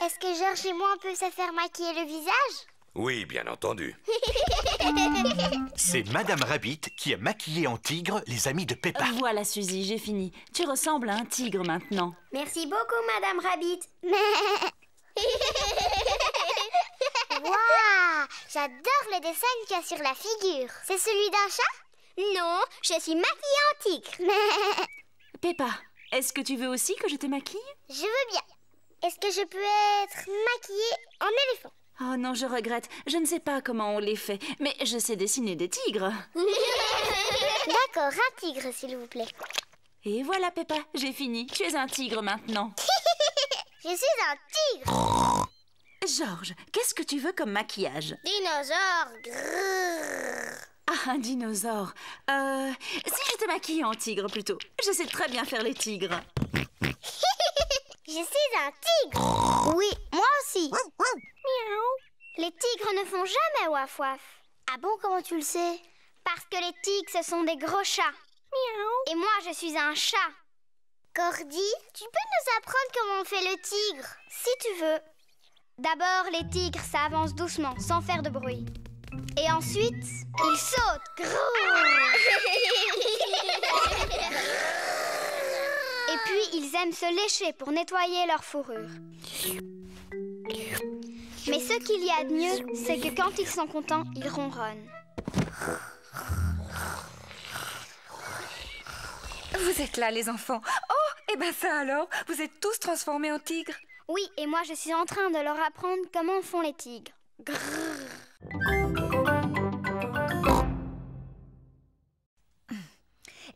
Est-ce que Georges et moi, on peut se faire maquiller le visage? Oui, bien entendu. C'est Madame Rabbit qui a maquillé en tigre les amis de Peppa. Voilà, Suzy, j'ai fini. Tu ressembles à un tigre maintenant. Merci beaucoup, Madame Rabbit. Waouh, j'adore le dessin qu'il y a sur la figure. C'est celui d'un chat? Non, je suis maquillée en tigre. Peppa, est-ce que tu veux aussi que je te maquille? Je veux bien. Est-ce que je peux être maquillée en éléphant? Oh non, je regrette. Je ne sais pas comment on les fait, mais je sais dessiner des tigres. D'accord, un tigre, s'il vous plaît. Et voilà, Peppa, j'ai fini. Tu es un tigre maintenant. Je suis un tigre. Georges, qu'est-ce que tu veux comme maquillage? Dinosaure. Grrr. Ah, un dinosaure. Si je te maquille en tigre plutôt. Je sais très bien faire les tigres. Je suis un tigre. Oui, moi aussi. Miaou. Les tigres ne font jamais waf waf. Ah bon, comment tu le sais? Parce que les tigres, ce sont des gros chats. Miaou. Et moi, je suis un chat. Cordy, tu peux nous apprendre comment on fait le tigre? Si tu veux. D'abord, les tigres, ça avance doucement, sans faire de bruit. Et ensuite, ils sautent. Et puis, ils aiment se lécher pour nettoyer leur fourrure. Mais ce qu'il y a de mieux, c'est que quand ils sont contents, ils ronronnent. Vous êtes là, les enfants. Oh, et ben ça alors, vous êtes tous transformés en tigres. Oui, et moi je suis en train de leur apprendre comment font les tigres.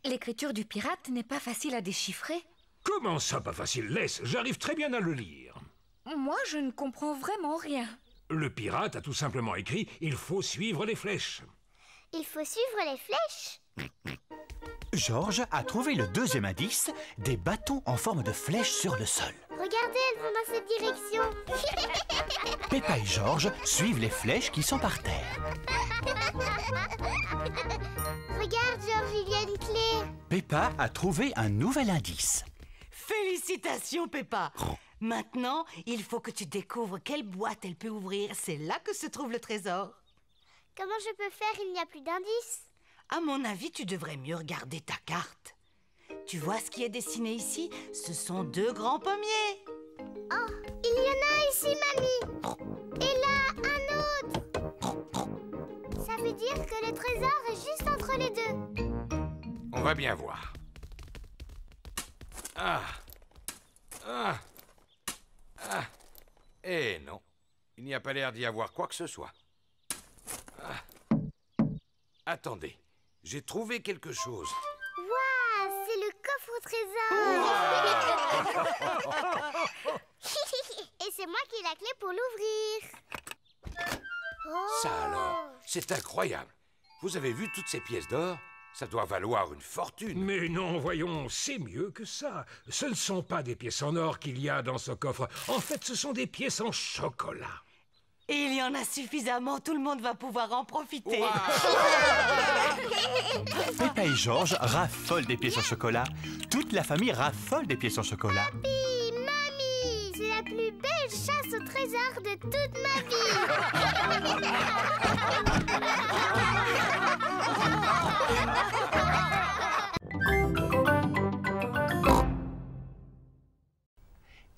L'écriture du pirate n'est pas facile à déchiffrer. Comment ça, pas facile? Laisse, j'arrive très bien à le lire. Moi, je ne comprends vraiment rien. Le pirate a tout simplement écrit « Il faut suivre les flèches ». Il faut suivre les flèches. Georges a trouvé le deuxième indice, des bâtons en forme de flèche sur le sol. Regardez, elles vont dans cette direction. Peppa et Georges suivent les flèches qui sont par terre. Regarde, Georges, il y a une clé. Peppa a trouvé un nouvel indice. Félicitations, Peppa. Maintenant, il faut que tu découvres quelle boîte elle peut ouvrir. C'est là que se trouve le trésor. Comment je peux faire? Il n'y a plus d'indices. À mon avis, tu devrais mieux regarder ta carte. Tu vois ce qui est dessiné ici? Ce sont deux grands pommiers. Oh, il y en a un ici, mamie. Et là, un autre. Ça veut dire que le trésor est juste entre les deux. On va bien voir. Eh non, il n'y a pas l'air d'y avoir quoi que ce soit. Attendez, j'ai trouvé quelque chose. Waouh, c'est le coffre au trésor. Et c'est moi qui ai la clé pour l'ouvrir. Ça alors, c'est incroyable. Vous avez vu toutes ces pièces d'or? Ça doit valoir une fortune. Mais non, voyons, c'est mieux que ça. Ce ne sont pas des pièces en or qu'il y a dans ce coffre. En fait, ce sont des pièces en chocolat. Et il y en a suffisamment, tout le monde va pouvoir en profiter. Peppa et Georges raffolent des pièces en chocolat. Toute la famille raffole des pièces en chocolat. Papi, mamie, c'est la plus belle chasse au trésor de toute ma vie.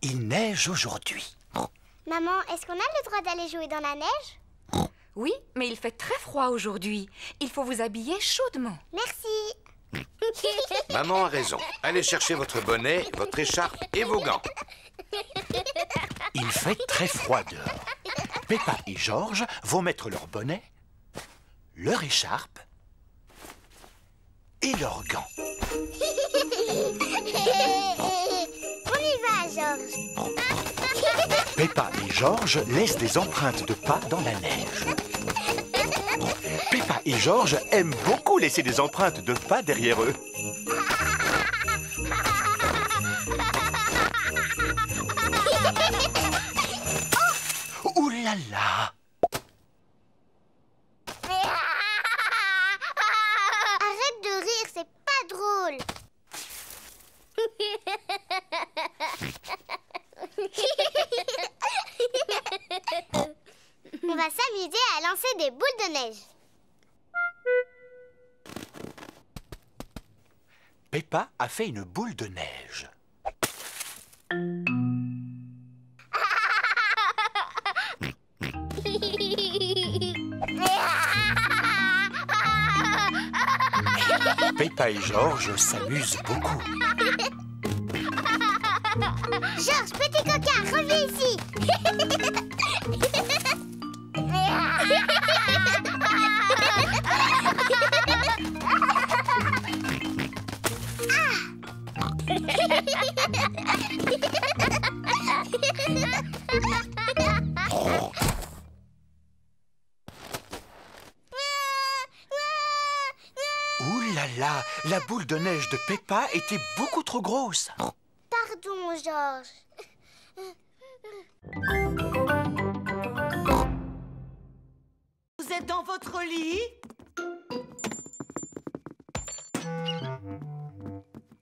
Il neige aujourd'hui. Maman, est-ce qu'on a le droit d'aller jouer dans la neige? Oui, mais il fait très froid aujourd'hui. Il faut vous habiller chaudement. Merci. Maman a raison. Allez chercher votre bonnet, votre écharpe et vos gants. Il fait très froid dehors. Peppa et Georges vont mettre leur bonnet, leur écharpe et leurs gants. On y va, Georges. Peppa et Georges laissent des empreintes de pas dans la neige. Peppa et Georges aiment beaucoup laisser des empreintes de pas derrière eux. Oh, ouh là là! Arrête de rire, c'est pas drôle. On va s'amuser à lancer des boules de neige. Peppa a fait une boule de neige. Peppa et Georges s'amusent beaucoup. Georges, petit coquin, reviens ici. Ouh là là, la boule de neige de Peppa était beaucoup trop grosse. Pardon, Georges. Vous êtes dans votre lit?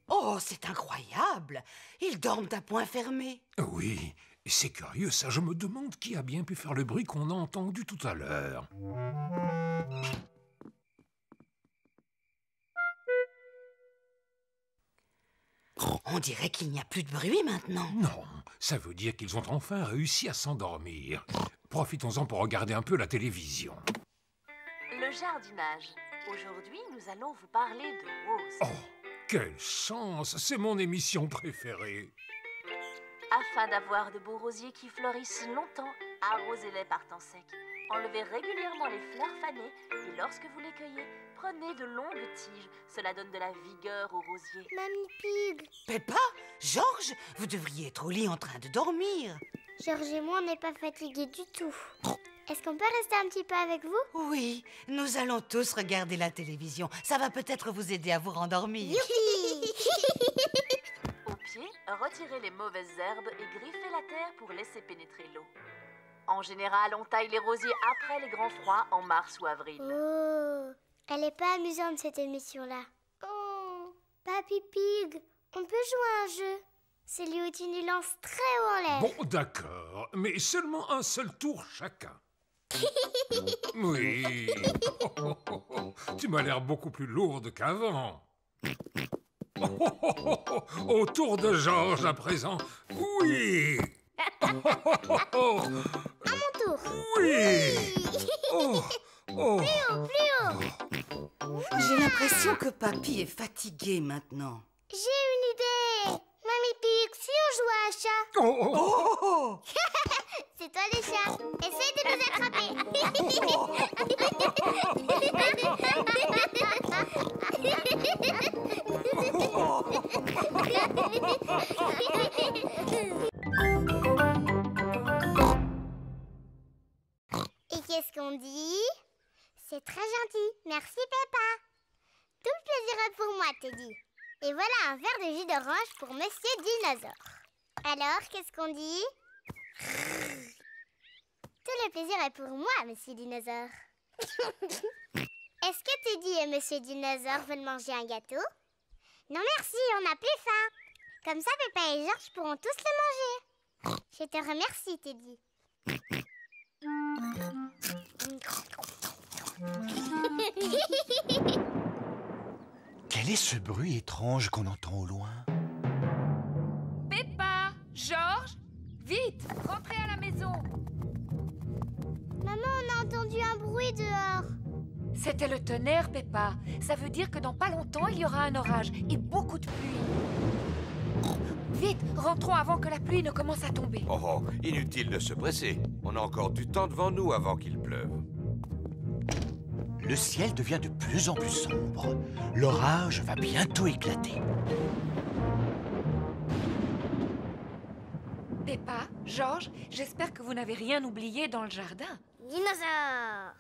Oh, c'est incroyable! Ils dorment à point fermé. Oui, c'est curieux ça. Je me demande qui a bien pu faire le bruit qu'on a entendu tout à l'heure. On dirait qu'il n'y a plus de bruit maintenant. Non, ça veut dire qu'ils ont enfin réussi à s'endormir. Profitons-en pour regarder un peu la télévision. Le jardinage. Aujourd'hui, nous allons vous parler de roses. Oh, quelle chance! C'est mon émission préférée. Afin d'avoir de beaux rosiers qui fleurissent longtemps, arrosez-les par temps sec. Enlevez régulièrement les fleurs fanées et lorsque vous les cueillez, prenez de longues tiges. Cela donne de la vigueur aux rosiers. Mamie Pig. Peppa, Georges, vous devriez être au lit en train de dormir. Georges et moi, on n'est pas fatigués du tout. Est-ce qu'on peut rester un petit peu avec vous? Oui, nous allons tous regarder la télévision. Ça va peut-être vous aider à vous rendormir. Youpi! Au pied, retirez les mauvaises herbes et griffez la terre pour laisser pénétrer l'eau. En général, on taille les rosiers après les grands froids en mars ou avril. Oh, elle est pas amusante cette émission-là. Oh, Papy Pig, on peut jouer à un jeu. C'est lui où tu nous lances très haut en l'air. Bon, d'accord, mais seulement un seul tour chacun. Oui. Tu m'as l'air beaucoup plus lourde qu'avant. Au tour de Georges à présent. Oui. À mon tour. Oui. Oh. Plus haut, plus haut. J'ai l'impression que Papy est fatigué maintenant. J'ai une idée. Mamie Pig, si on joue à un chat. Oh. C'est toi le chat. Essaye de nous attraper. Et qu'est-ce qu'on dit? C'est très gentil. Merci Peppa. Tout le plaisir est pour moi, Teddy. Et voilà un verre de jus d'orange pour Monsieur Dinosaure. Alors, qu'est-ce qu'on dit? Tout le plaisir est pour moi, Monsieur Dinosaure. Est-ce que Teddy et Monsieur Dinosaure veulent manger un gâteau? Non merci, on n'a plus faim. Comme ça, Peppa et Georges pourront tous le manger. Je te remercie, Teddy. Quel est ce bruit étrange qu'on entend au loin? Peppa, Georges, vite, rentrez à la maison. Maman, on a entendu un bruit dehors. C'était le tonnerre, Peppa. Ça veut dire que dans pas longtemps, il y aura un orage et beaucoup de pluie. Vite, rentrons avant que la pluie ne commence à tomber. Oh, inutile de se presser. On a encore du temps devant nous avant qu'il pleuve. Le ciel devient de plus en plus sombre. L'orage va bientôt éclater. Peppa, Georges, j'espère que vous n'avez rien oublié dans le jardin. Dinosaure.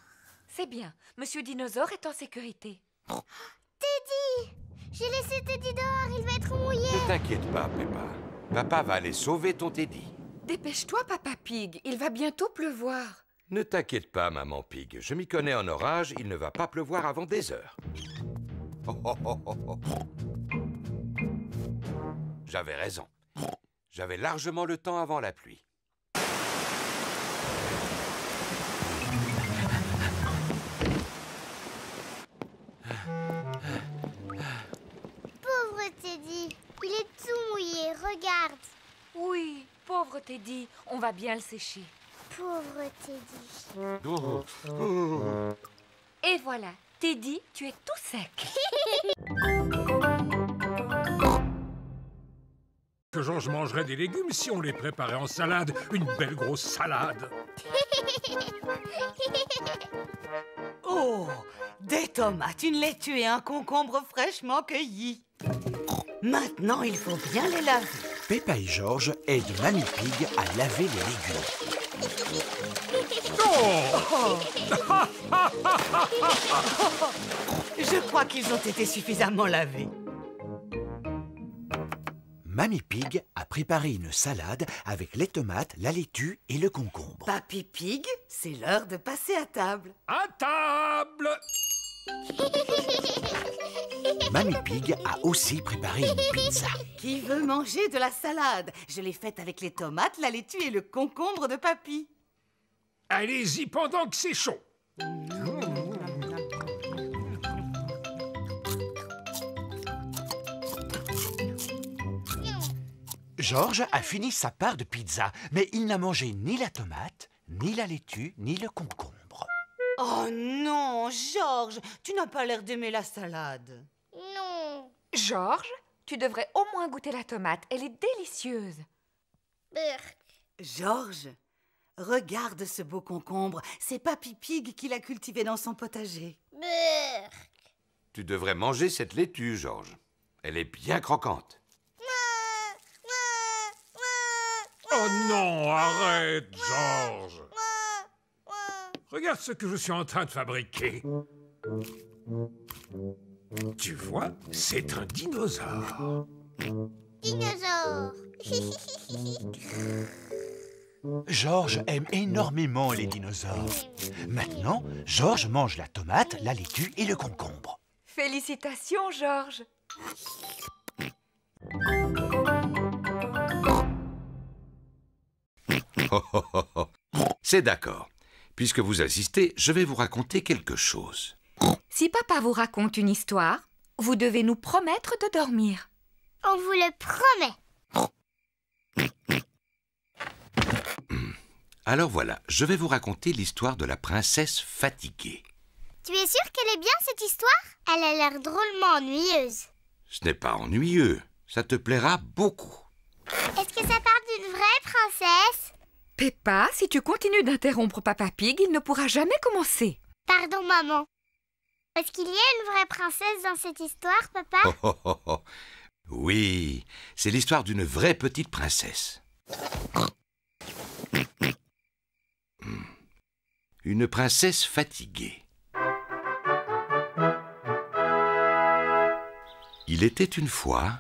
C'est bien. Monsieur Dinosaure est en sécurité. Teddy! J'ai laissé Teddy dehors, il va être mouillé. Ne t'inquiète pas, Peppa. Papa va aller sauver ton Teddy. Dépêche-toi, Papa Pig. Il va bientôt pleuvoir. Ne t'inquiète pas, Maman Pig. Je m'y connais en orage, il ne va pas pleuvoir avant des heures. J'avais raison. J'avais largement le temps avant la pluie. Pauvre Teddy, il est tout mouillé, regarde. Oui, pauvre Teddy, on va bien le sécher. Pauvre Teddy. Et voilà, Teddy, tu es tout sec. Que Georges mangerait des légumes si on les préparait en salade. Une belle grosse salade. Oh, des tomates, une laitue et un concombre fraîchement cueillis. Maintenant, il faut bien les laver. Peppa et Georges aident Mamie Pig à laver les légumes. Je crois qu'ils ont été suffisamment lavés. Mamie Pig a préparé une salade avec les tomates, la laitue et le concombre. Papy Pig, c'est l'heure de passer à table. À table! Mamie Pig a aussi préparé une pizza. Qui veut manger de la salade? Je l'ai faite avec les tomates, la laitue et le concombre de Papy. Allez-y pendant que c'est chaud. Georges a fini sa part de pizza, mais il n'a mangé ni la tomate, ni la laitue, ni le concombre. Oh non, Georges, tu n'as pas l'air d'aimer la salade. Non. Georges, tu devrais au moins goûter la tomate. Elle est délicieuse. Georges, regarde ce beau concombre. C'est Papy Pig qui l'a cultivé dans son potager. Tu devrais manger cette laitue, Georges. Elle est bien croquante. Oh non, arrête, Georges. Regarde ce que je suis en train de fabriquer. Tu vois, c'est un dinosaure. Dinosaure. Georges aime énormément les dinosaures. Maintenant, Georges mange la tomate, la laitue et le concombre. Félicitations, Georges. C'est d'accord. Puisque vous assistez, je vais vous raconter quelque chose. Si papa vous raconte une histoire, vous devez nous promettre de dormir. On vous le promet. Alors voilà, je vais vous raconter l'histoire de la princesse fatiguée. Tu es sûr qu'elle est bien, cette histoire? Elle a l'air drôlement ennuyeuse. Ce n'est pas ennuyeux, ça te plaira beaucoup. Est-ce que ça parle d'une vraie princesse? Peppa, si tu continues d'interrompre Papa Pig, il ne pourra jamais commencer. Pardon, maman. Est-ce qu'il y a une vraie princesse dans cette histoire, papa? Oui, c'est l'histoire d'une vraie petite princesse. Une princesse fatiguée. Il était une fois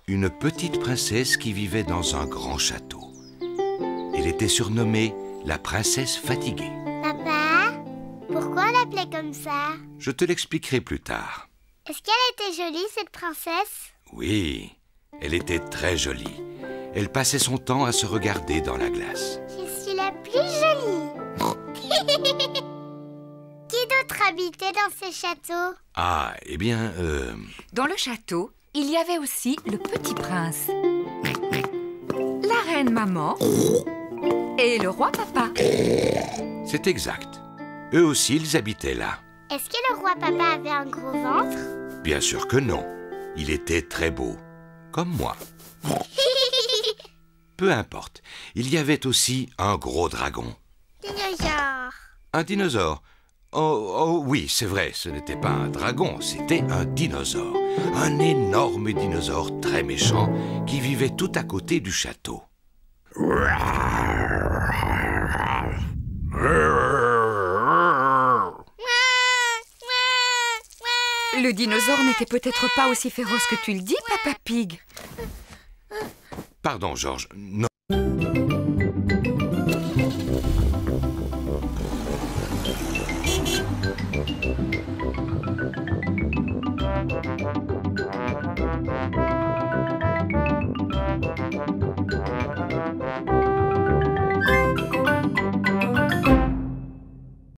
une petite princesse qui vivait dans un grand château. Elle était surnommée la princesse fatiguée. Papa, pourquoi on l'appelait comme ça? Je te l'expliquerai plus tard. Est-ce qu'elle était jolie, cette princesse? Oui, elle était très jolie. Elle passait son temps à se regarder dans la glace. Je suis la plus jolie. Qui d'autre habitait dans ce château? Ah, eh bien, Dans le château, il y avait aussi le petit prince, la reine maman et le roi papa. C'est exact. Eux aussi, ils habitaient là. Est-ce que le roi papa avait un gros ventre? Bien sûr que non. Il était très beau, comme moi. Peu importe. Il y avait aussi un gros dragon. Dinosaure. Un dinosaure. Oh oui, c'est vrai, ce n'était pas un dragon, c'était un dinosaure. Un énorme dinosaure très méchant qui vivait tout à côté du château. Le dinosaure n'était peut-être pas aussi féroce que tu le dis, Papa Pig. Pardon, Georges. Non.